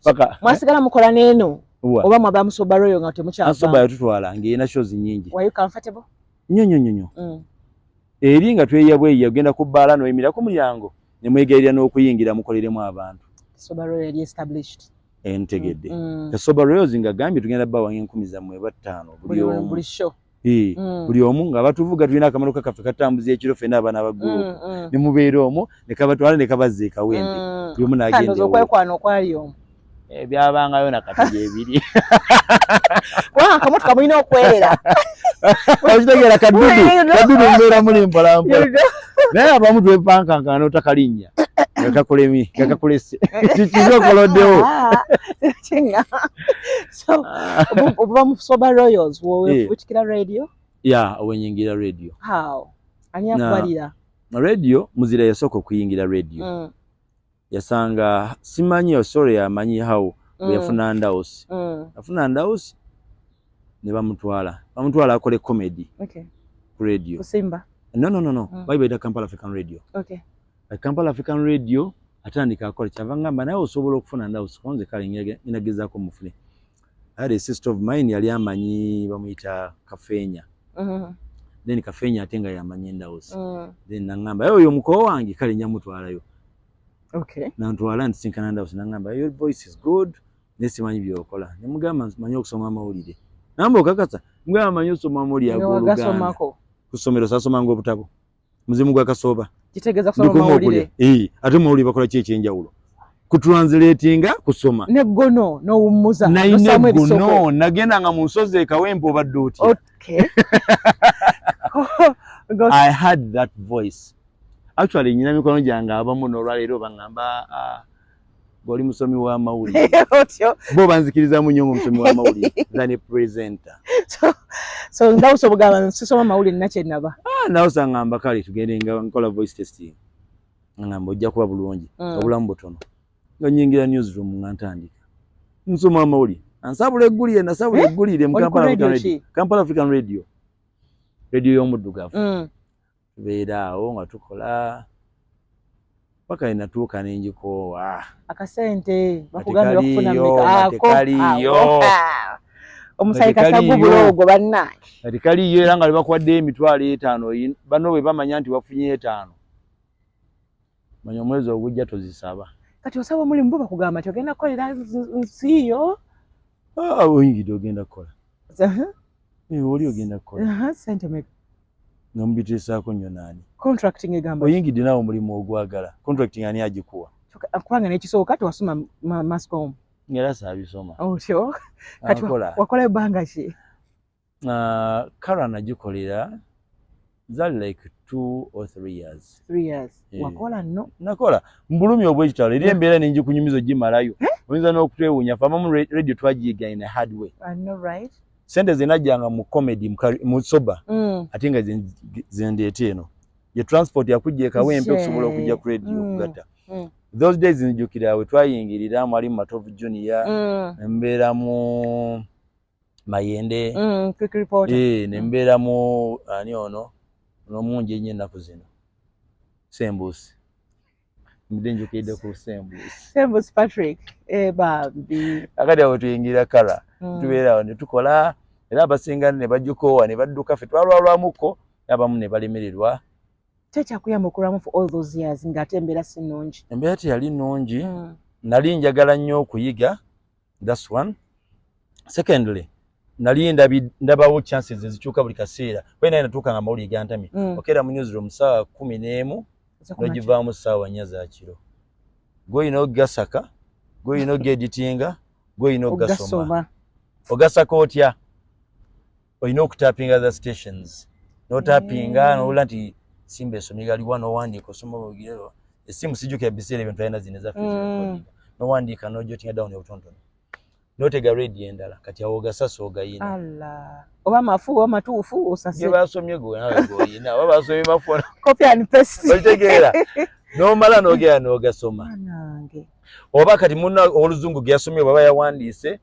paka mwasigala mukola neno oba mwaba mu Soba Royals nga temukyava Soba yatutwala ng'erina shows nyingi were you comfortable nnyo eri nga tweyabweya ogenda ku bbaala n'oyimirako ku mulyango ne mwegerera n'okuyingira mukoleremu abantu Soba Royals established entegedde Soba Royals nga gambye tugenda bawa 10,500 buli show buli omu nga batuvuga tulina akamalo kakaffe katambuza ekiro ffenna abaana abaggurupu ne mubeera omwo ne kabatwala ne kabazza e Kawempe buli omu n'agenda okwekwano okwali omwo byabangayo nakati ebiri akamotoka mulina okwerera okitegeera kadudu mubeera muli mpolampola naye abamu twepankankana n'otakalinnya kakakulese kikizo kolodeo chinga so obuba mu Soba Royals wowe fuchikira radio owenyingira radio how ani yakwalira radio muzira yasoko kuyingira radio yasanga simanyi osore yamanyi how yafuna ndaos afuna ndaos ne bamutwala akole comedy ku radio Kusimba no bayibaita Kampala African Radio Kampala African Radio atandika akole kyavangamba naye osobola okufuna ndaos konze kale ninagezaako mufune I had a sister of mine yali amanyi bamuyita Kafenya then Kafenya atenga yamanyi ndaos then nangamba oyo muko wange kale nyamutwalayo nantwala nsinkana ndaos nangamba your voice is good nesimanyi byokola nemugamba manyi okusoma amawulire namba okakasa mugamba manyi osoma amawulire ag'Oluganda kusomero sasoma ng'obutabo muzimu gwa Kasoba kitegeza kusoma amawulire ate amawulire bakola ki ekyenjawulo kutranslatinga kusoma negono n'owummuza n'osaamu ebisoko nagendanga mu nsozi ekawempe obadde otya I had that voice actually nyina mikono gyange abamu n'olwaleero bangamba goli musomi wa mawulire bo banzikiriza nnyo omusomi wa mawulire than a presenter so ndawusa obugamba nsisoma mawulire nakye naba nawe sangamba kale tugende nga nkola voice testing ngamba ojja kuba bulungi obulamu butono nga nyingira newsroom nga ntandika nsoma amawulire nasabula eggulire mu Kampala African Radio y'omuddugavu tubeera awo nga tukola paka inatuuka nenjikoowa akasente bakugambira okufuna mmeka omusayi kasagu bulogo bannange kati kaliyo era nga lebakwadde emitwalo 5 bano bwe bamanya nti bafunye 5 manya omwezi ogujja tozisaba kati osaba omulimu bo bakugamba tyogenda kukolera nsiyo oyingidde ogenda kukola oli ogenda kukola sente meka nga mubiteesaako nnyo naani contracting egamba oyingidde naawe omulimu ogwagala contracting ani agikuwa kubanga nekisooka tewasoma mascom ngera saabisoma otyo kati wakola ebbanga ki kara nagikolera zali like 2 or 3 years wakola nno nakola mbulumi obwekitalo eri embeera nenjikunyumiza ogimalayo oyinza n'okutwewuunya famamu radio twagiyiga in a hard way sente zenajjanga mu comedy mu Soba ate nga zendeeta eno ye transport yakujja ekawempe okusobola okujja ku radio okugatta those days nijjukira we twayingirira mwali mu Matovu Junior nembeera mu Mayende nembeera mu ani ono n'omungi ennyo ennaku zino Sembusi njukiridde ku Sembusi Patrick bambi akati awo tuyingira kala tubeera awo ne tukola era abasinga ne bajjukoowa ne badduka ffe twalwalwamuko abamu ne balemererwa kyakuyamba okulwamu for all those years ng'ate embeera si nnungi embeera teyali nnungi nali njagala nnyo okuyiga that's one secondly nali ndabawo chances ezikyuka buli kaseera bwe naye natuuka nga mawulire gantamye okeera mu newsroom ssaawa 11 n'ogivaamu ssaawa 4 za kiro gw'olina ogasaka gw'olina ogeditinga gw'olina ogasoma ogasaka otya olina okutapinga the stations n'otapinga n'owula nti simba esomero aliwa n'owandiika osoma obugirero essimu sijjukira ebiseera ebintu alina zino ezaffe n'owandiika n'ojotinga down obutonotono n'otega radio endala kati awo ogasasa ogayina oba mafu oba matuufu osase basomye gwe nawe goyina oba basomye mafuna copy and paste olitegeera n'omala n'ogera n'ogasoma oba kati munna oluzungu ge yasomye bwaba yawandiise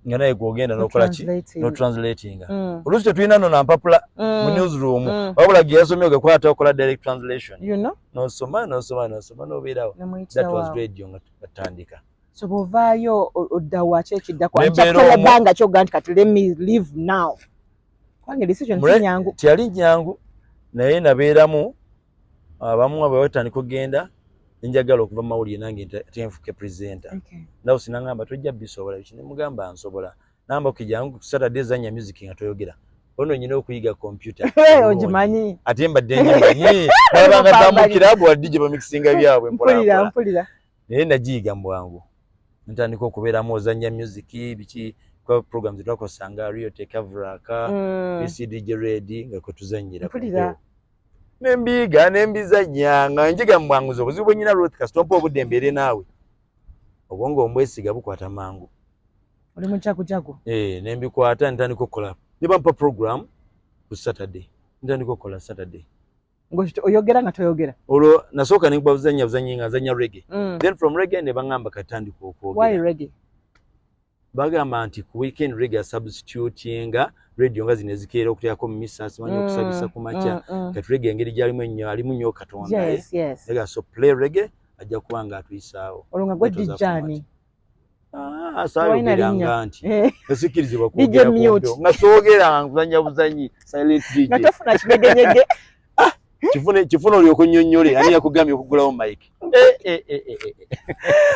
nga naye gwogenda n'okola ki no translatinga oluusi tetulina no nampapula mu newsroom wabula ge yasomye ogakwata okola direct translation n'osoma n'obeerawo that was radio nga tutandika so bovaayo oddawa ki ekiddako akyakukola ebbanga kyoga nti kati let me live now kwange decision tinyangu teyali nyangu naye nabeeramu abamu abo batandika okugenda njagala okuva mu mawulire nange tenfuke presenter nawe sinangamba tojja bisobola biki nemugamba nsobola namba okijjangu ku Saturday zanya music nga toyogera ono nyina okuyiga computer ogimanyi ate mbadde nyimanyi nabanga tambukira abo wadije bamixinga byabwe mpulira naye nagiyiga mu bwangu ntandika okubeeramu ozanya music biki kwa programs twakosanga Rio Tekavuraka PCDJ Ready nga kwe tuzanyira nembiga nembizanya nga njiga mwanguzo buzibu nyina Ruth kastompo obudembere naawe obwongo ombwesiga bukwata mangu oli mu chaku nembikwata ntandika okukola nibampa program ku Saturday ntandika okukola Saturday oyogera nga toyogera olwo nasooka ningwa buzanya reggae then from reggae ne bangamba katandika okwogera why reggae bagamba nti ku weekend reggae substitutinga radio nga zine zikeera okuteekako mu misa simanyi okusabisa ku makya kati reggae engeri gyalimu ennyo alimu nnyo Katonda reggae so play reggae ajja kuba nga atuyisaawo olwo nga gwe dijjani sayogeranga nti esikkirizibwa kwogera nga soogera nkuzanya buzanyi silent DJ nga tofuna kinegenyege kifuna olyoka onnyonnyole ani yakugambye okugulawo mike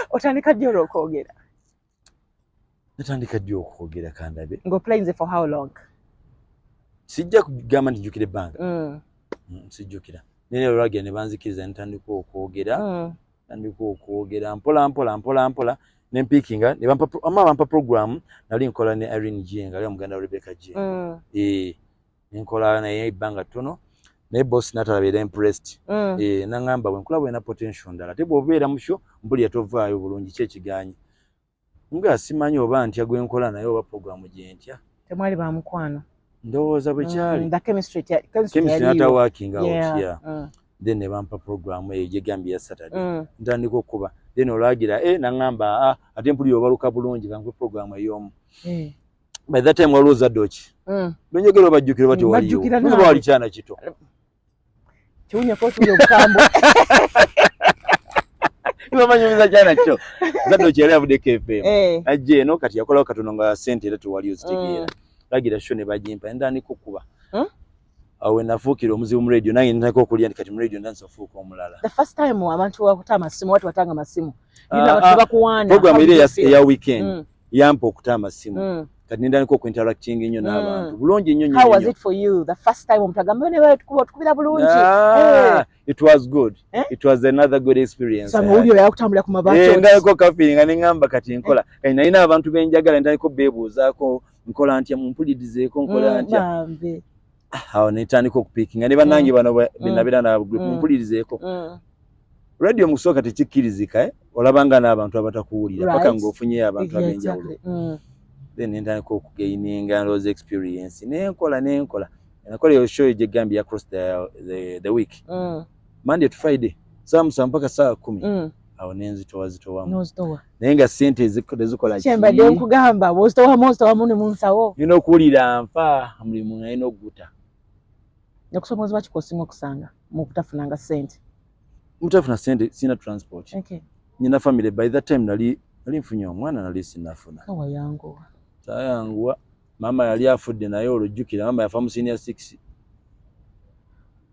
otandika ddi olwokwogera natandika ddi okwogera kandabe ng'oplayinze for how long sijja kugamba nti jjukira ebbanga sijjukira nene olwagera ne banzikiriza ntandika okwogera mpola nempiikinga bampa program nali nkola ne Irene Jenga ali omuganda Rebecca Jenga nenkola naye ebbanga ttono naye boss natalabeera impressed nangamba bwe nkulaba ena potential ndala ate bw'obeera musho mpulira tovaayo bulungi kyekiganye nga simanyi oba ntya gwe nkola naye oba program gye ntya temwali ba mukwano ndowooza bwe kyali chemistry nata working out then ne bampa program eyo gye gambye ya Saturday ntandika okuba then olwagira nangamba ate mpulira obaluka bulungi kankwe program ey'omu by that time waliwo zaddoki benjogera obajjukira bati waliwo wali kyana kito kiwunyeko tuli obukambo bamanyumiza kyana kito zaddoki yali avuddeko FM ajja eno kati yakolawo katono nga sente era tewali ozitegeera lagira sho ne bagimpa endandika okuba awe nafuukira omuzibu mu radio nange ntandika okulya nti kati mu radio ndansofuuka omulala the first time abantu wakuta amasimu watu watanga amasimu bakuwaana program ile ya weekend yampa okuta amasimu kati nendandika okuinteracting nnyo n'abantu bulungi nnyo. How was it for you the first time omutagamba ne tukubira bulungi? It was good. It was another good experience. Samulio yakutambula ku mabato ndako kafiringa ningamba kati nkola nina abantu benjagala ndandika bebuuzaako nkola ntya mumpulirizeeko nkola ntya awo netandika okupiikinga ne bannange bano benabera na group mumpulirizeeko radio mukusooka tekikkirizika olabanga n'abantu abatakuwulira paka ng'ofunyeyo abantu ab'enjawulo then nentandika okugaininga those experience nenkola nakola eyo show gye gambye across the week Monday to Friday saa musanvu mpaka saa 10 awo nenzitowamu naye nga sente ezikola kyembadde nkugamba bwozitowamu ne munsawo nina okuwulira nfa mulimu nalina okuguta nekusomozebwa kikosinga okusanga mu kutafunanga sente mutafuna sente sina transport nina family by that time nali nfunye omwana nali sinafuna sayanguwa mama yali afudde naye olujjukira mama yafa mu senior 6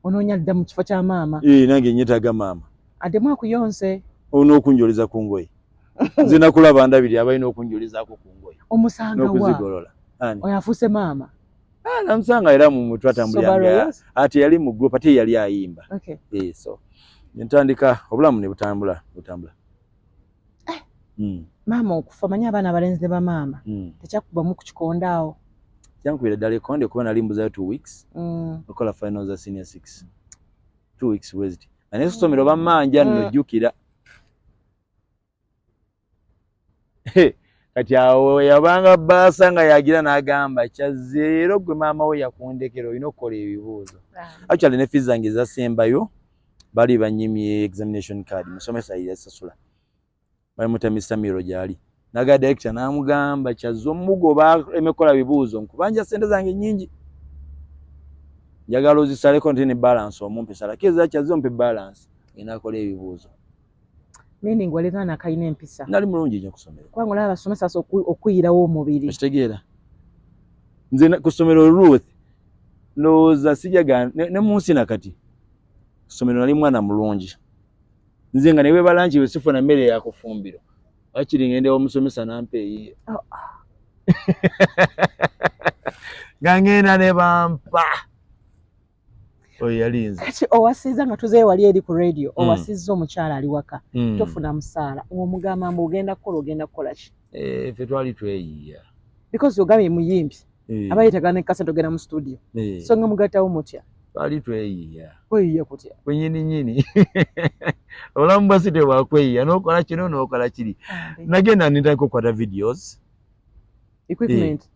onoonya dda mu kifo kya maama nange nyetaaga maama ate mwakuyonse olina okunjoliza ku ngoye nze nakulaba ndabiri abalina okunjolizaako ku ngoye omusanga n'okuzigolola oyo afuuse maama namusanga era mu mutwe atambulanga ate yali mu group ate yali ayimba so ntandika obulamu ne butambula maama okufa manyi abaana abalenzi ne bamaama tekyakubamu ku kikonde awo kyankubira ddala ekonde kuba nali mbuzayo 2 weeks okola final za senior 6 2 weeks weziti anesomero bamanja nnojjukira kati awo yabanga baasa nga yagira n'agamba kyazeero gwe maama we yakundekera olina okukola ebibuuzo actually ne fees zange zasembayo bali banyimye examination card musomesa yasasula bamuta Mr. Miro gyali naga director namugamba kyazo omugoba emekola bibuuzo nkubanja sente zange nyingi njagala ozisale contain balance omumpe sala keza kyazo mpe balance inakola ebibuuzo meaning walekana kaine empisa nali mulungi nyo kusomera kwangu laba basomesa okuyirawo omubiri kitegeera nze kusomero Ruth loza sijaga ne munsi nakati kusomero nali mwana mulungi nze nga newe balanchi wesifuna mmere ya kufumbiro akiri ngende omusomesa nampe yiye gangena ne bampa oyalinze kati owasiza nga tuzeeyo wali eri ku radio owasizza omukyala ali waka tofuna musaala omugamba mbu ogenda kukola ki ffe twali tweyiya because ogambye muyimbi abayitagana ne kasete ogenda mu studio so nga mugattawo mutya twali tweyiya kweyiya kutya kwenyini obulamu bwaffe tebwakweyiya n'okola kino n'okola kiri nagenda nitandika okukwata videos equipment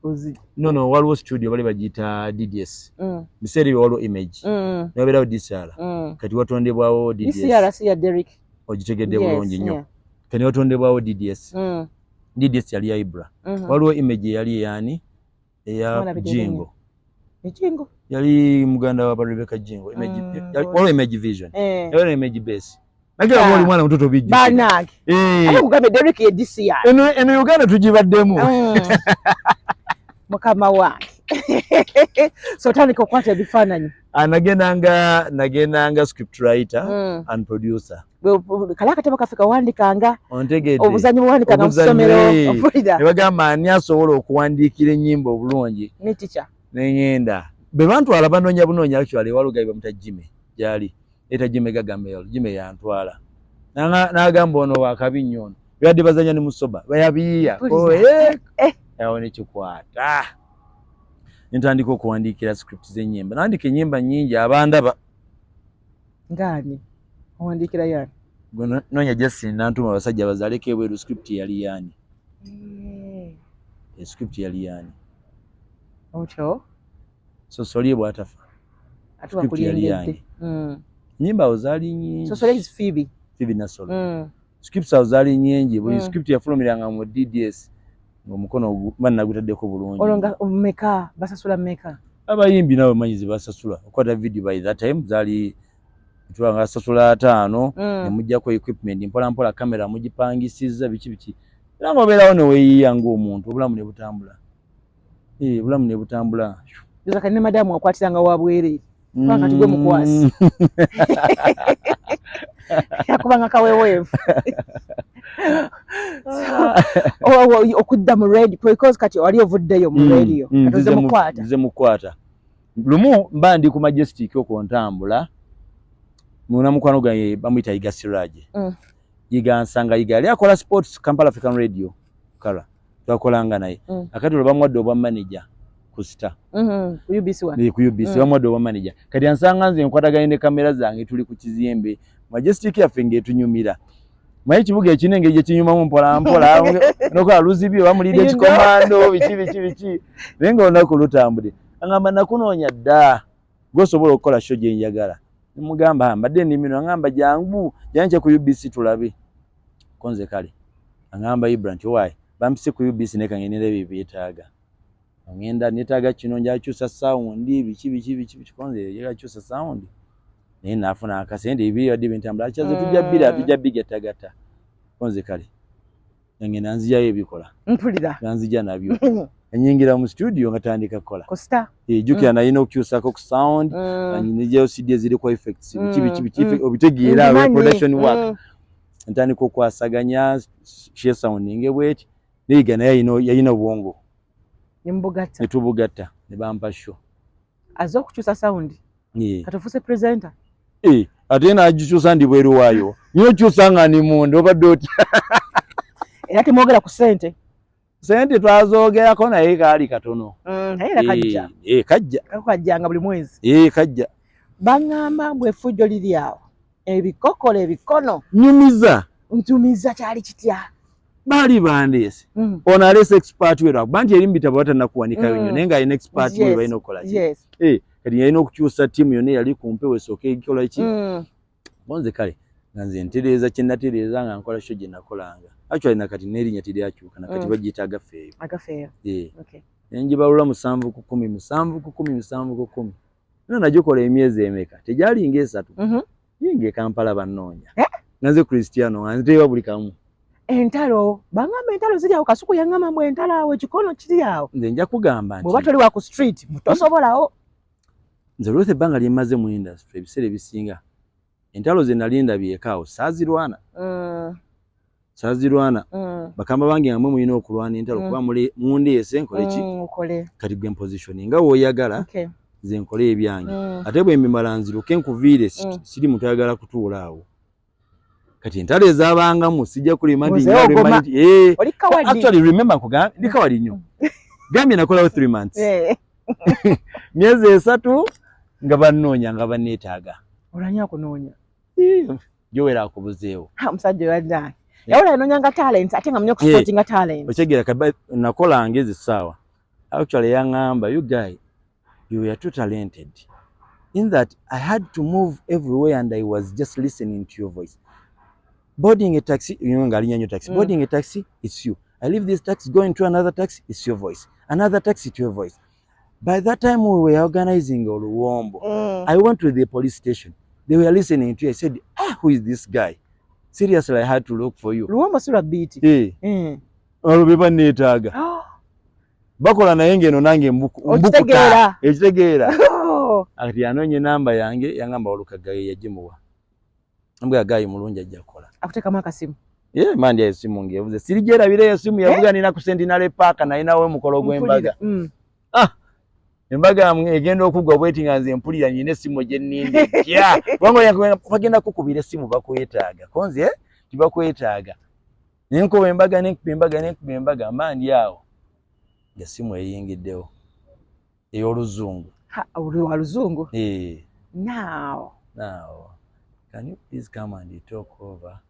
no waliwo studio bali bagiyita DDS biseera ebyo waliwo image newabeerawo DCR kati watondebwawo DDS si ya Derek ogitegedde bulungi nnyo kati watondebwawo DDS yali ya Ibra waliwo image yali eyani eya Jingo yali muganda wa Rebecca Jingo waliwo image vision waliwo image base nagira boli mwana mtoto bijju banake ate kugambe Derek ye DCR eno Uganda tugibaddemu mukama wange so tandika okukwata ebifaananyi nagendanga script writer and producer kala akatabo kaffe kawandikanga ontegedde obuzanyi buwandikanga mu ssomero ne bagamba ani asobola okuwandiikira ennyimba obulungi ne teacher neŋŋenda be bantwala banoonya bunoonya actually walugayi bamuta Jimmy gyali eta Jimmy gagamba Jimmy yantwala n'agamba ono wakabi nnyo ono byadde bazanya ne musoba bayabiya yawo nekikwata ntandika okuwandiikira script z'ennyimba nandika ennyimba nnyingi abandaba ngani owandiikira yani noonya Justin nantuma abasajja bazaaleko ebweru script yali yani script yali yani otyo Sosolie bwatafa script yali yani nyimba ozaali nyingi Sosolie is Phoebe Nasolo scripts ozaali nyingi buli script yafulumiranga mu DDS ng'omukono banna gutaddeko bulungi olonga meka basasula meka abayimbi nabo manyizi basasula okwata video by that time zaali tuwanga sasula 5 ne mujjako equipment mpola kamera mugipangisiza biki era ngobeerawo ne weeyiya ng'omuntu obulamu ne butambula obulamu ne butambula Yoza ne madamu akwatiranga wabwere panga tugwe mukwasi yakubanga kawewevu okudda mu radio because kati wali ovuddeyo mu radio nze mukwata lumu mba ndi ku Majestic okontambula muna mukwano gaye bamuyita Iga Siraje Iga nsanga Iga yali akola sports Kampala African Radio kala twakolanga naye akati olubamwadde obwa manager ku Star UBC1 ku UBC bamwadde obwa manager kati ansanga nze nkwataganye ne kamera zange tuli ku kizimbe Majestic yaffe ng'etunyumira mayi kibuga ekinenge gye kinyumamu mpola nokola luzibi bamulidde kikomando biki nenga olunaku lutambudde angamba nakunoonya dda gwosobola okukola show gye njagala nemugamba mbadde nnimiro angamba jangu janje ku UBC tulabe konze kale angamba Ibra nti wayi bampise ku UBC nekangenera ebyo byetaaga ngenda netaaga kino njakyusa sound biki konze yakyusa sound naye nafuna akasente ebiri yadde bintambula kyazo tujja biga tagata konze kale ngenda nzijayo ebikola mpulira nzija nabyo enyingira mu studio ngatandika kola ko Star jukira na ino kyusako ku sound nyijeyo CD ziri kwa effects biki obitegeera production work ntandika okwasaganya share sounding bweti niga naye yino bwongo nimbugata netubugata ne bampa show azo kukyusa sound katufuse presenter ate nagikyusa ndi bweru waayo nyo kyusa nga ni mundu obadde otya era temwogera ku sente twazoogerako naye kaali katono kajjanga buli mwezi kajja baŋŋamba bwefujjo liri awo ebikokola ebikono ntumiza kyali kitya baali bandeese ono aleese expert we lwakuba nti eri mu bitabo batanakuwanikayo nnyo naye ng'alina expert we balina okukola ki kati yalina okukyusa ttiimu yonna yali kumpe wesooka ekikola ki bonze kale nga nze ntereeza kye natereeza nga nkola show gye nakolanga actually nakati n'erinnya teryakyuka nakati bagiyita agafeeyo nenjibalula 7 ku 10 nona nagikola emyezi emeka tegyalinga 3 yinga Kampala bannoonya naze Cristiano nga nziteeba buli kamu entalo bangamba entalo ziri awo kasuku yaŋŋamba mbu entalo awo ekikono kiri awo nze nja kugamba nti bw'oba toli wa ku street tosobolawo nze olwetha ebbanga lye mmaze mu industry ebiseera ebisinga entalo ze nali ndabyekaawo saazirwana bakamba bange nga mwe mulina okulwana entalo kuba mundeese nkole ki kati gwe position nga w'oyagala nze nkole ebyange ate bwe mbimala nziruke nkuviire siri muntu ayagala kutuula awo kati entalo ezaabangamu sijja kulima nti actually remember nkugambye ndi kawali nnyo gambye nakolawo 3 months myezi 3 nga bannoonya nga banneetaaga. Olanya kunoonya. Gyowera akubuzeewo. Omusajja wadda. Yawula yanoonyanga talent ate nga munye okusportinga talent. Okyegera nakolanga ezi ssaawa. Actually yaŋŋamba, you guy, you were too talented. In that I had to move everywhere and I was just listening to your voice. Boarding a taxi, boarding a taxi, it's you. I leave this taxi, going to another taxi, it's your voice. Another taxi, to your voice. By that time we were organizing Oluwombo. I went to the police station. They were listening to you. I said, who is this guy? Seriously, I had to look for you. Luwombo sura beat. Olubeba neetaaga. Bakola naye ngeno nange mbukuta. Ekitegeera. Ati anoonye namba yange yangamba olukagaye yagimuwa. Mbwa gayi mulungi ajja kola. Akutekamu akasimu. Mandi ya simu ngevuze. Sirijera bire simu yavuga nina ku Centenary Park na inawe mukolo gw'embaga. Embaga egenda okugwa waiting nze mpulira nyine simu gye nninde. Wango yakugenda kukubira simu bakwetaaga. Konze tibakwetaaga. Nenko embaga mandi yawo. Ya simu eyingiddewo. Ey'oluzungu. Oluzungu? Now. Can you please come and talk over?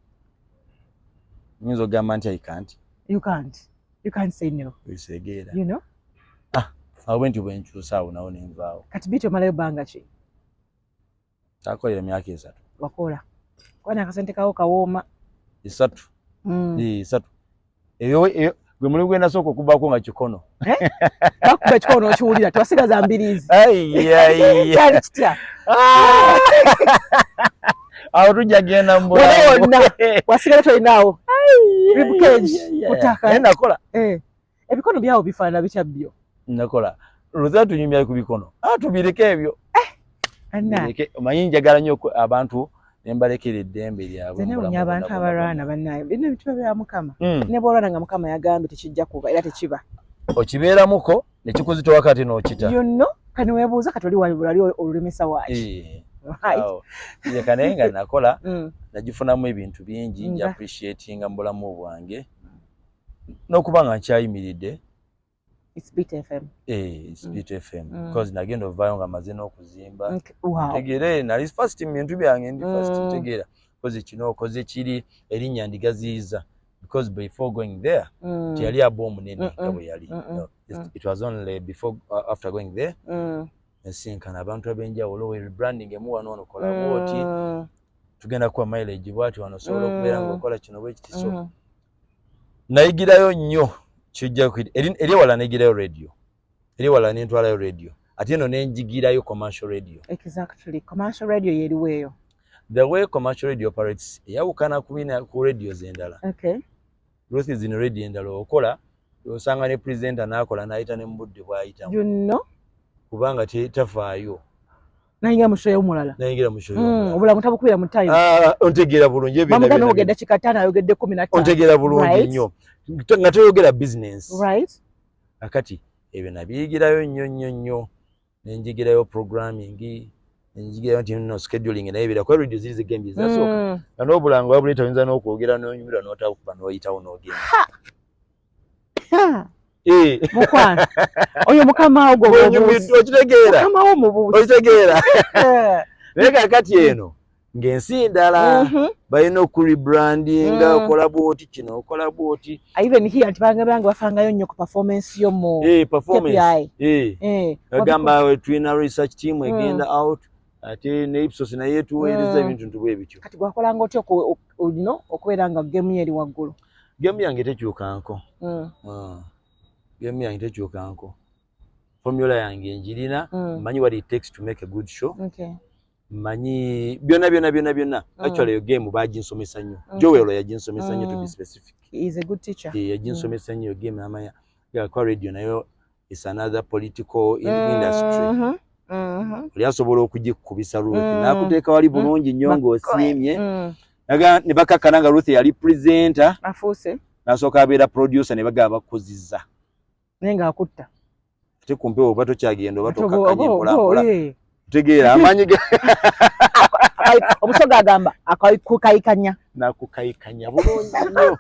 Means I can't. You can't. You can't say no. You know? I went to sawa naone nvao. Kati bicho malayo banga chi. Takolera myaka 3. Wakola. Kwana akasente kawo kawoma. 3. 3. Eyo gwe muli gwenda soko kubako nga kikono. Bakuba kikono okiwulira twasigaza mbirizi. Kya. Awo tujja genda mbula. Wonna wasigala tolinawo. Ribcage utaka. Nenda kola. Ebikono byawo bifaanana bikyabyo. Nakola. Roza tunyumya ku bikono. Tubireke ebyo. Anna. Omanyi njagala nnyo abantu nembalekera eddembe lyabwe. Zene abantu abalwana bannayo. Bino bitwa bya Mukama. Ne bwolwana nga Mukama yagambye tekijja kuba era tekiba. Okibeeramuko ne kikuzito wakati n'okita. You know, kani weebuuza katoli wali olulemesa waachi. Right. Ye kanenga nakola nagifunamu ebintu bingi nja appreciating mbulamu bwange. Nokubanga nkyayimiridde. It's Beat FM. It's Beat FM. Because nagenda ovayo nga maze n'okuzimba. Wow. Tegere nali first bintu byange ndi first tegera. Because kino okoze kiri erinnya ndigaziiza. Because before going there, yali abo munene kabo yali. It was only before after going there. Nsinkana abantu abenjawulo we rebranding emu wano ono kola bwoti. Tugenda kuwa mileage bwati wano sobola okubeera ng'okola kino bwe kiti so. Nayigirayo nnyo kijja kwidi eri wala nayigirayo radio. Eri wala nentwalayo radio. Ate eno nenjigirayo commercial radio. Exactly. Commercial radio yeriweeyo. The way commercial radio operates yawukana ku radios endala. Okay. Ruth is in radio endala okola osanga ne presenter n'akola n'ayita ne mbudde bw'ayitamu. You know? Kubanga tafaayo. Nayingira mushoyo mulala. Obulamu tabukubira mu time. Ontegeera bulungi ebyo. Bamugana ogedde kikatana ayogedde 15. Ontegeera bulungi nnyo. Nga toyogera business. Right. Akati ebyo nabiyigirayo nnyo. Nenjigirayo programming. Nenjigirayo nti scheduling naye bira kwa radio ziri game zasooka. Nga n'obulanga wabuleta oyinza n'okwogera n'onyumira n'otakuba n'oyitawo n'ogenda. Mukwana. Oyo mukama ogwo obuusi. Okitegeera. Mukama wo mubuusi. Okitegeera. Naye kakati eno ng'ensi ndala balina okurebrandinga okola bwoti kino okola bwoti. Even here nti bange bafangayo nnyo ku performance yo mu performance. Bagamba tulina research team egenda out ate ne Ipsos naye tuweereza ebintu ntubwe ebityo. Kati gwakolanga otyo okubeera nga game yeri waggulu. Game yange tekyukanko. Game yange tekyukanko. Formula yange njirina manyi what it takes to make a good show. Okay. Manyi byonna. Actually your game baginsomesa nnyo. Joel yaginsomesa nnyo to be specific. He is a good teacher. Yaginsomesa nnyo game amanya kwa radio nayo is another political industry. Lyasobola okugikubisa Ruth nakuteeka wali bulungi nnyo ng'osiimye. Ne bakakana nga Ruth yali presenter. Afuuse. Nasooka abeera producer ne bagaba bakozizza. Nenga akutta. Ate kumpe oba tokyagenda oba tokkakanye mpola. Tegeera amanyi ge. Omusoga agamba akukayikanya. Nakukayikanya bulungi nnyo.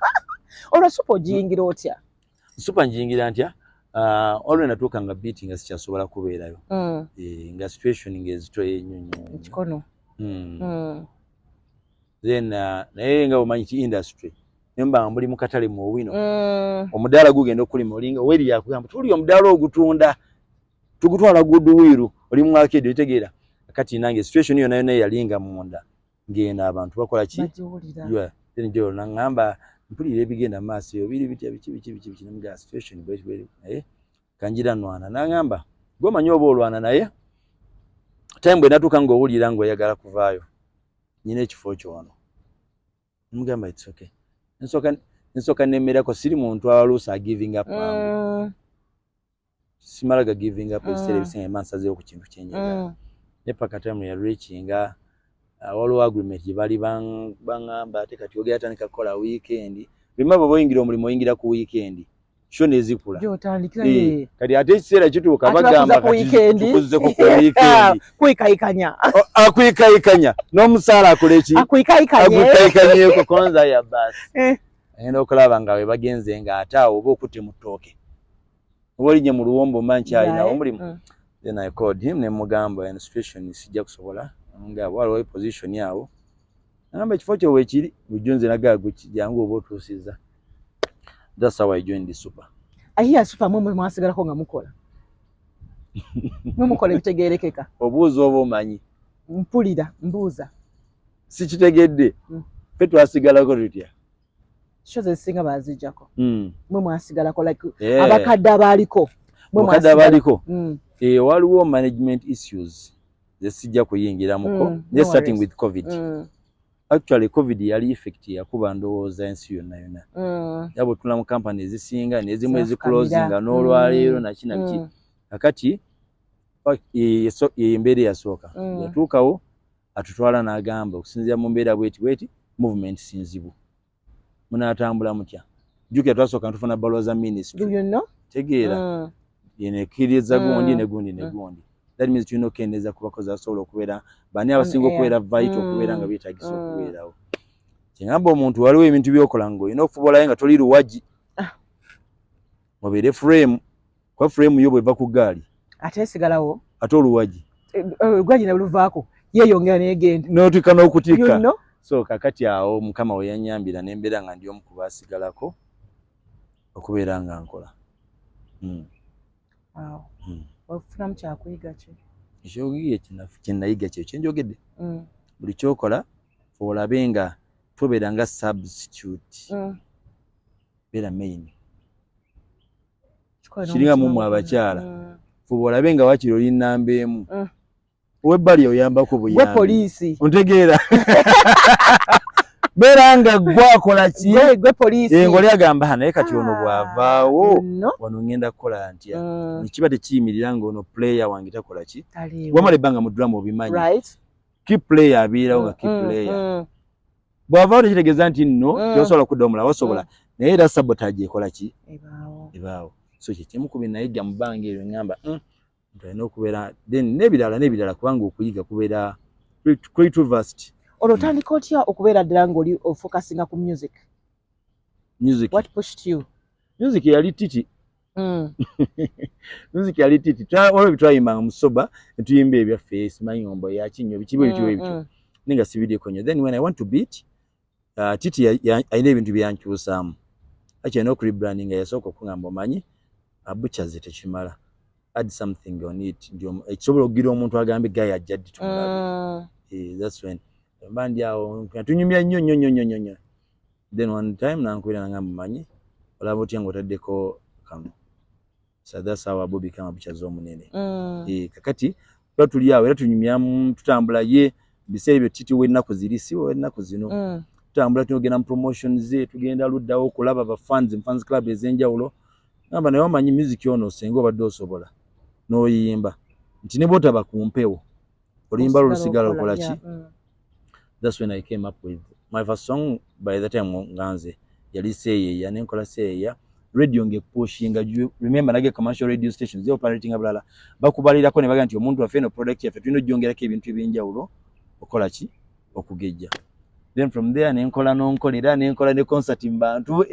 Olwo supa ogiyingira otya? Supa njiyingira ntya? olwe natuuka nga beat nga sikyasobola kubeerayo nga situation ng'ezito yennyonyo kikono then naye nga omanyi ki industry nemba muli mu katale mu wino omudaala gugenda okulima olinga weri yakugamba tuli omudaala ogutunda tugutwala Goodwill oli mu arcade otegeera kati nange situation yonna yonna yalinga munda ngenda abantu bakola ki then jo nangamba mpulira ebigenda maaso yo biri bitya biki namuga situation bwe kanjira nwana nangamba gomanyi oba olwana naye time bwe natuuka ng'owulira ng'oyagala kuvaayo nyina ekifo kyo wano namugamba it's okay nsooka nemmerako siri muntu awaluusa giving up simalaga giving up ebiseera ebisinga emansazeewo ku kintu kyenjagala ne paka time ya reachinga waliwo agreement gye bali baŋŋamba ate kati ogera tandika kukola weekend bima bwe boyingira omulimu oyingira ku weekend sho nezikula kati ate ekiseera kituuka bagamba tukuzeko ku weekend akwikayikanya n'omusaala akoleki akwikayikanyeko konza ya basi agenda okulaba nga we bagenze nga ate awo oba okutte mu ttooke oba olinye mu luwombo manchi alinawo omulimu then I called him ne mugamba in situation sijja kusobola nga waliwo position yawo nagamba ekifo kyo weekiri bujjo nze nagaago jangu oba otuusiza. That's how I joined the super. Ahia super mwe mwasigalako nga mukola. Mwe mukola bitegerekeka. Obuuza oba omanyi. Mpulira mbuuza. Sikitegedde. Fe twasigalako tutya. Shoze singa bazijjako. Mwe mwasigalako like abakadde abaliko. Mwe mwasigalako. Waliwo management issues. Sijja kuyingiramuko. Just starting with COVID. Actually COVID yali effect yakuba ndowooza ensi yonna yonna. Yabo tula mu company ezisinga nezimu eziclosing n'olwaleero na kina biki. Akati embeera yasooka. Yatuukawo atutwala n'agamba okusinziira mu mbeera bweti movement sinzibu. Munaatambula mutya. Jjukira twasooka tufuna baloza ministry. Tegeera. Yenekkiriza gundi ne gundi. That means tulina okkendeeza ku bakozi abasobola okubeera bani abasinga okubeera vital okubeera nga beetagisa okubeerawo. Kyengamba omuntu waliwo ebintu byokola ng'olina okufubolayo nga toli luwagi. Obeere frame. Kwa frame yo bweva ku gaali. Ate esigalawo. Ate oluwagi. Oluwagi ne luvaako. Yeeyongera n'egenda. N'otuuka n'okutikka. So kakati awo Mukama we yannyambira n'embeera nga ndi omu ku baasigalako okubeera nga nkola. Wow. Ofuna mukyakuyiga ki? Ekyokuyiga kye nayiga kye kyenjogedde. Buli kyokola olabe nga tobeera nga substitute. Beera main. Kiringa mumwe abakyala. Olabe nga wakiri oli nnamba emu. Webbali oyambako buyambi. Gwe poliisi. Ontegeera. Beera nga gwakola ki? Gwe poliisi. Ng'oli agamba naye kati ono bw'avaawo wano ngenda kukola ntya. Kiba tekiyimirira ng'ono player wange takola ki? Wamala ebbanga mu drama obimanyi. Key player abeerawo nga key player. Bw'avaawo tekitegeeza nti nno tosobola kudda omulala wasobola. Naye era sabotage ekola ki? Ebaawo. So kimu ku bye nayiga mu bbanga eryo ngamba tulina okubeera then n'ebirala kubanga okuyiga kubeera quite vast. Olwotandika otya okubeera ddala ng'oli ofocusinga ku music? What pushed you? Music yali titi. Music yali titi. Olwo bitwayimba mu soba netuyimba ebyaffe simayombo yakinyo bikibo ebyo. Ninga sibiddeko nnyo. Then when I want to beat titi ayina ebintu byankyusaamu. Actually no rebranding yasooka okungamba omanyi abuchaze tekimala. Add something on it. Ekisobola okugira omuntu agambe gaye ajjadde tumulabe. That's when bandi awo tunyumya nnyo. Then one time nankubira nangamba manyi olaba otya ng'otaddeko kano. So that's how Abo became abuchaze omunene. Kakati tuli awo era tunyumya tutambula ye biseera ebyo titi w'ennaku ziri si w'ennaku zino. Tutambula tugenda mu promotions tugenda luddawo okulaba ba fans club ez'enjawulo. Ngamba naye omanyi music ono osenga obadde osobola n'oyimba nti ne bw'otaba ku mpewo olimba lusigala lukola ki? That's when I came up with my first song. By the time nganze yali seeyeya nenkola seeyeya radio ngepushinga. Remember nage commercial radio stations ze operating abalala bakubalirako ne baga nti omuntu waffe no product yaffe tulina ogyongerako ebintu ebyenjawulo okola ki? Okugejja. Then from there nenkola n'onkolera nenkola ne concert mbantu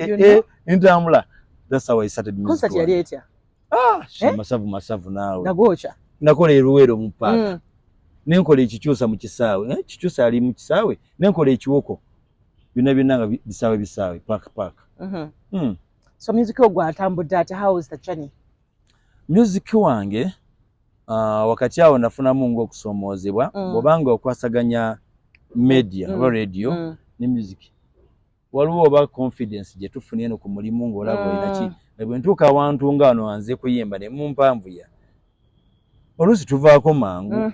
ntambula. That's how I started music. Concert yali etya? masavu naawe nagocha nakola eruwero mu paaka nenkola ekikyusa mu kisaawe kikyusa ali mu kisaawe nenkola ekiwoko byonna nga bisaawe paaka so music ogwatambudde ate how is the journey music wange wakati awo nafunamu ng'okusoomoozebwa bw'obanga okwasaganya media oba radio ne music waliwo oba confidence gye tufuna eno ku mulimu ng'olaba olina ki bwe ntuuka awantu nga wano wanze kuyimba ne mumpanvuya oluusi tuvaako mangu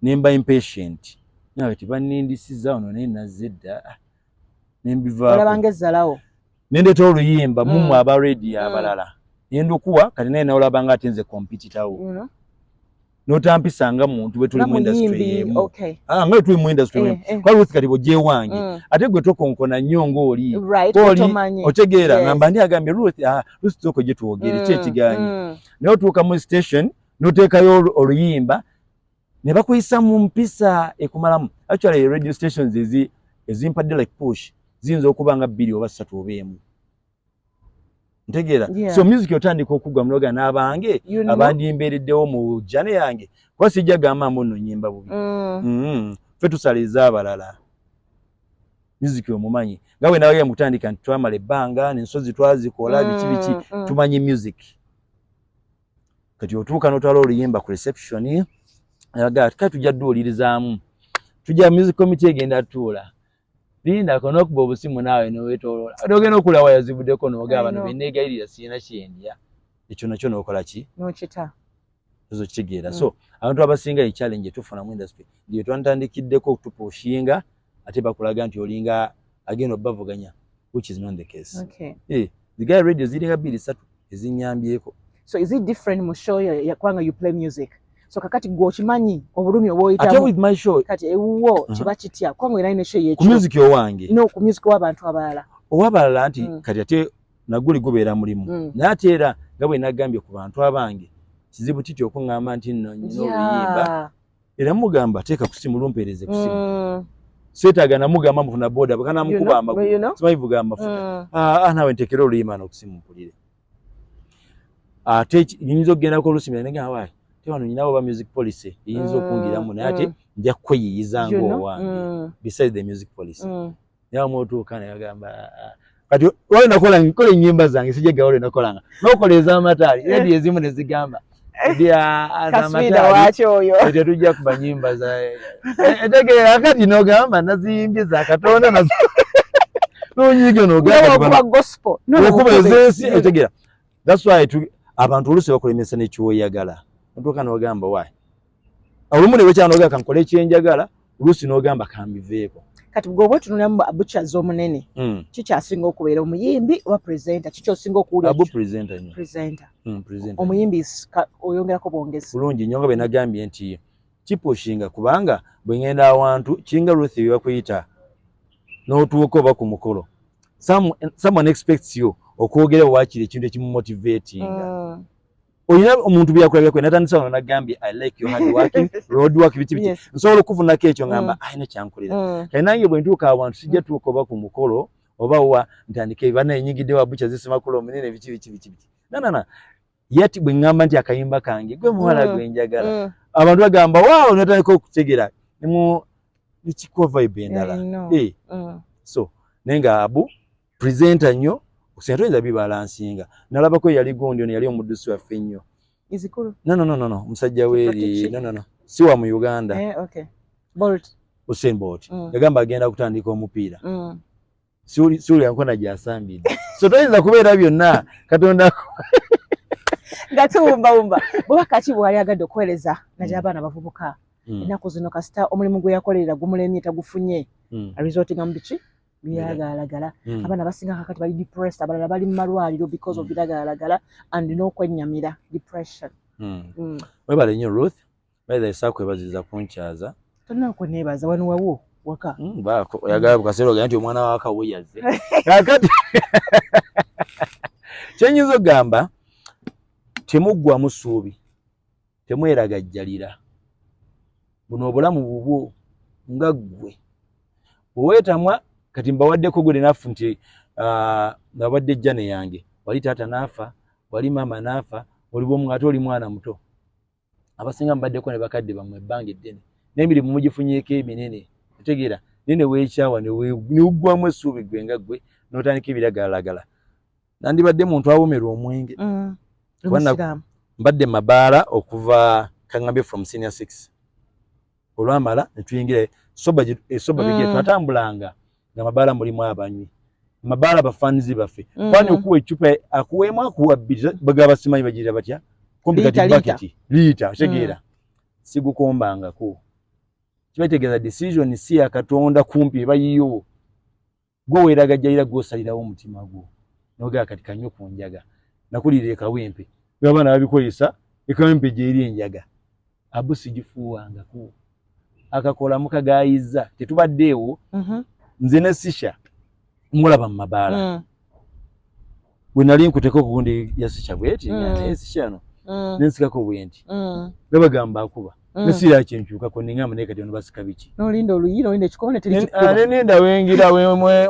ne mba impatient nawe tebannindisiza wano naye nazze dda ne mbivaako olabanga ezzalawo ne ndeeta oluyimba mumwe aba radio abalala ne ndukuwa kati naye nawolabanga ate nze competitor wo notampisanga muntu bwe tuli mu industry yemu nga tuli mu industry yemu kwa Ruth kati bojje wange ate gwe tokonkona nnyo ng'oli otegeera ngamba ndi agambye Ruth toko gye tuwogere ki ekiganyi naye otuuka mu station noteekayo oluyimba ne bakuyisa mu mpisa ekumalamu actually radio stations ezimpadde like push ziyinza okuba nga 2 oba 3 oba 1 ntegeera so music otandika okugwa muloga n'abange abandimbeereddewo mu jane yange kuba sijja gamba mbu nno nyimba bubi ffe tusaliza abalala music omumanyi nga bwe nawe mutandika nti twamala ebbanga n'ensozi twazikola biki tumanyi music kati otuuka n'otwala oluyimba ku reception alaga kati tujja dduulirizaamu tujja music committee egenda tuula linda kono kuba obusimu naawe nowetolola ogenda okula wayazibuddeko n'ogamba no benneegayirira sirina kyendya ekyo nakyo n'okola ki n'okita ezo kitegeera so abantu abasinga challenge tufuna mu industry ndiyo twantandikiddeko tupushinga ate bakulaga nti olinga agenda obbavuganya which is not the case the guy radio ziringa 2-3 ezinyambyeko so is it different mu show ya kwanga you play music so kakati gwokimanyi obulumi obwoyitamu ate with my show kati ewuwo kiba kitya kwanga ina show yekyo ku music owange no ku music w'abantu abalala owabalala nti kati ate naguli gubeera mulimu naye ate era nga bwe nagambye ku bantu abange kizibu titi okuŋŋamba nti nno nyina oluyimba era mugamba teeka ku simu lumpeereze ku simu seetaaga namugamba mufuna boda bakanamukuba amagulu simayivuga amafuta naawe nteekera oluyimba n'okusimu mpulire ate nyinza okugendako olusimira negamba waayi tewano nyinawo ba music policy eyinza okungiramu naye ate nja kweyiyiza ng'owange beside the music policy naye omwotuuka nayagamba kati wale nakola ennyimba zange sijega wale nakolanga nokola ez'amataali redi ezimu ne zigamba ez'amataali tetujja kuba nnyimba za etegeera kati n'ogamba naziyimbye za Katonda nazo n'onyiige n'ogamba okuba ez'ensi etegeera that's why abantu oluusi bakulemesa n'ekiwoyagala ntuuka n'ogamba waayi olumu ne wekyanoga kankole ekyenjagala oluusi n'ogamba kambiveeko kati bw'oba otunulamu Butchers omunene kikyasinga okubeera omuyimbi oba presenter kikyosinga okuwulira presenter omuyimbi oyongerako bwongezi bulungi nnyo nga bwe nagambye nti kipushinga kubanga bwe ngenda awantu kinga Ruth bye bakuyita n'otuuka oba ku mukolo someone expects you okwogera waakiri ekintu ekimumotivatinga oyina omuntu byakulabya kwe natandisa wano nagambye I like your hard working road work biti nsobola okufunako ekyo ngamba ayina kyankolera kale nange bwe ntuuka awantu sijja tuuka oba ku mukolo oba wa ntandike bana enyigidde wa Butchers zisemakula omunene biki nanana yati bwe ngamba nti akayimba kange gwe muwala gwe njagala abantu bagamba waawo natandika okutegera nikikuwa vibe endala so nenga abu presenter nnyo Osentoyinza bibalansinga nalabako yali gondi ono yali omuddusi waffe ennyo izikulu no musajja weeri no si wa mu Uganda Usain Bolt yagamba agenda kutandika omupiira siwuli yankona gyasambidde so toyinza kubeera byonna Katonda nga tuwumbawumba bwe kati bwali agadde okuweereza naye abaana bavubuka ennaku zino kasita omulimu gwe yakolerera gumulemye tagufunye resultinga mu biki biragalalagala abaana basinga kakati bali depressed abalala bali mu malwaliro because of biragalalagala and n'okwennyamira depression webale nnyo Ruth bayiza esaakwebaziza kunkyaza tolina okweneebaza wano wawo waka oyagala bukaseera ogenda nti omwana wakawo yazze kakati kyenyinza okugamba temuggwamu ssuubi temweragajjalira buno obulamu bubwo nga ggwe bweweetamwa kati mbawaddeko gwe nafu nti nabadde jjane yange wali taata naafa wali mama nafa oliwo ate oli mwana muto abasinga mbaddeko ne bakadde bamwe ebbanga eddene n'emirimu mugifunyeeko eminene otegeera nene weekyawa niwuggwamu essuubi gwe nga ggwe n'otandika ebiragalalagala nandibadde muntu awomerwa omwenge mbadde mabaala okuva kaŋŋambye from senior 6 olwamala netuyingira soba bigye twatambulanga nga mabaala mulimu abanywi mabaala bafaanizi baffe kwani okuwa ecupa akuweemu akuwa bbiri bagaba simanyi bagirira batya kumpi kati baketi liita otegeera sigukombangako kibategeeza decision si ya Katonda kumpi bayiyo gwe weeragajjalira gw'osalirawo omutima gwo nogaa kati kanyo ku njaga nakulira ekawempe abaana babikozesa ekawempe gyeri enjaga abusi gifuuwangako akakola mukagayiza tetubaddeewo nze ne Sisha mulaba mu mabaala bwe nali nkuteko kugundi ya Sisha bweti Sisha no nensikako bwenti babagamba akuba nesira kyenkyukako ningamba naye kati ono basika biki nolinda oluyira olinda ekikone nenda wengira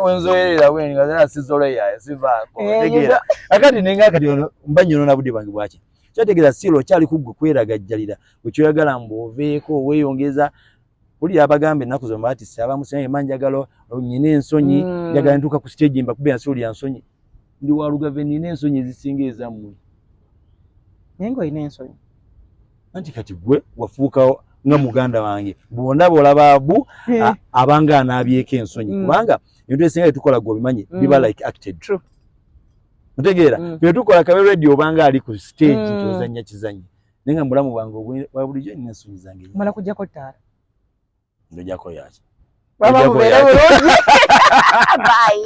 wenzoyerera wenga zera sizoloya sivaako tegeera akati nenga kati ono mbanyonona budde bwange bwaki kyategeeza siro kyali kuggwe kweragajjalira ekyoyagala mbooveeko weeyongeza buli abagambe ennaku zo mbati abamu singa manjagalo nyina ensonyi njagala ntuuka ku stage mbakube yansi oli yansonyi ndi walugave nina ensonyi ezisinga ezammwe naye ng'olina ensonyi anti kati gwe wafuuka nga muganda wange bwondaba olaba abu abanga anaabyeko ensonyi kubanga ebintu ebisinga byetukola gwe obimanyi biba like acted otegeera byetukola kabe radio obanga ali ku stage tozannya kizanyi naye nga mulamu bwange bwa bulijjo nina ensonyi zange mala kujjako ttaala ndojjako yaki baba mubeere bulungi bye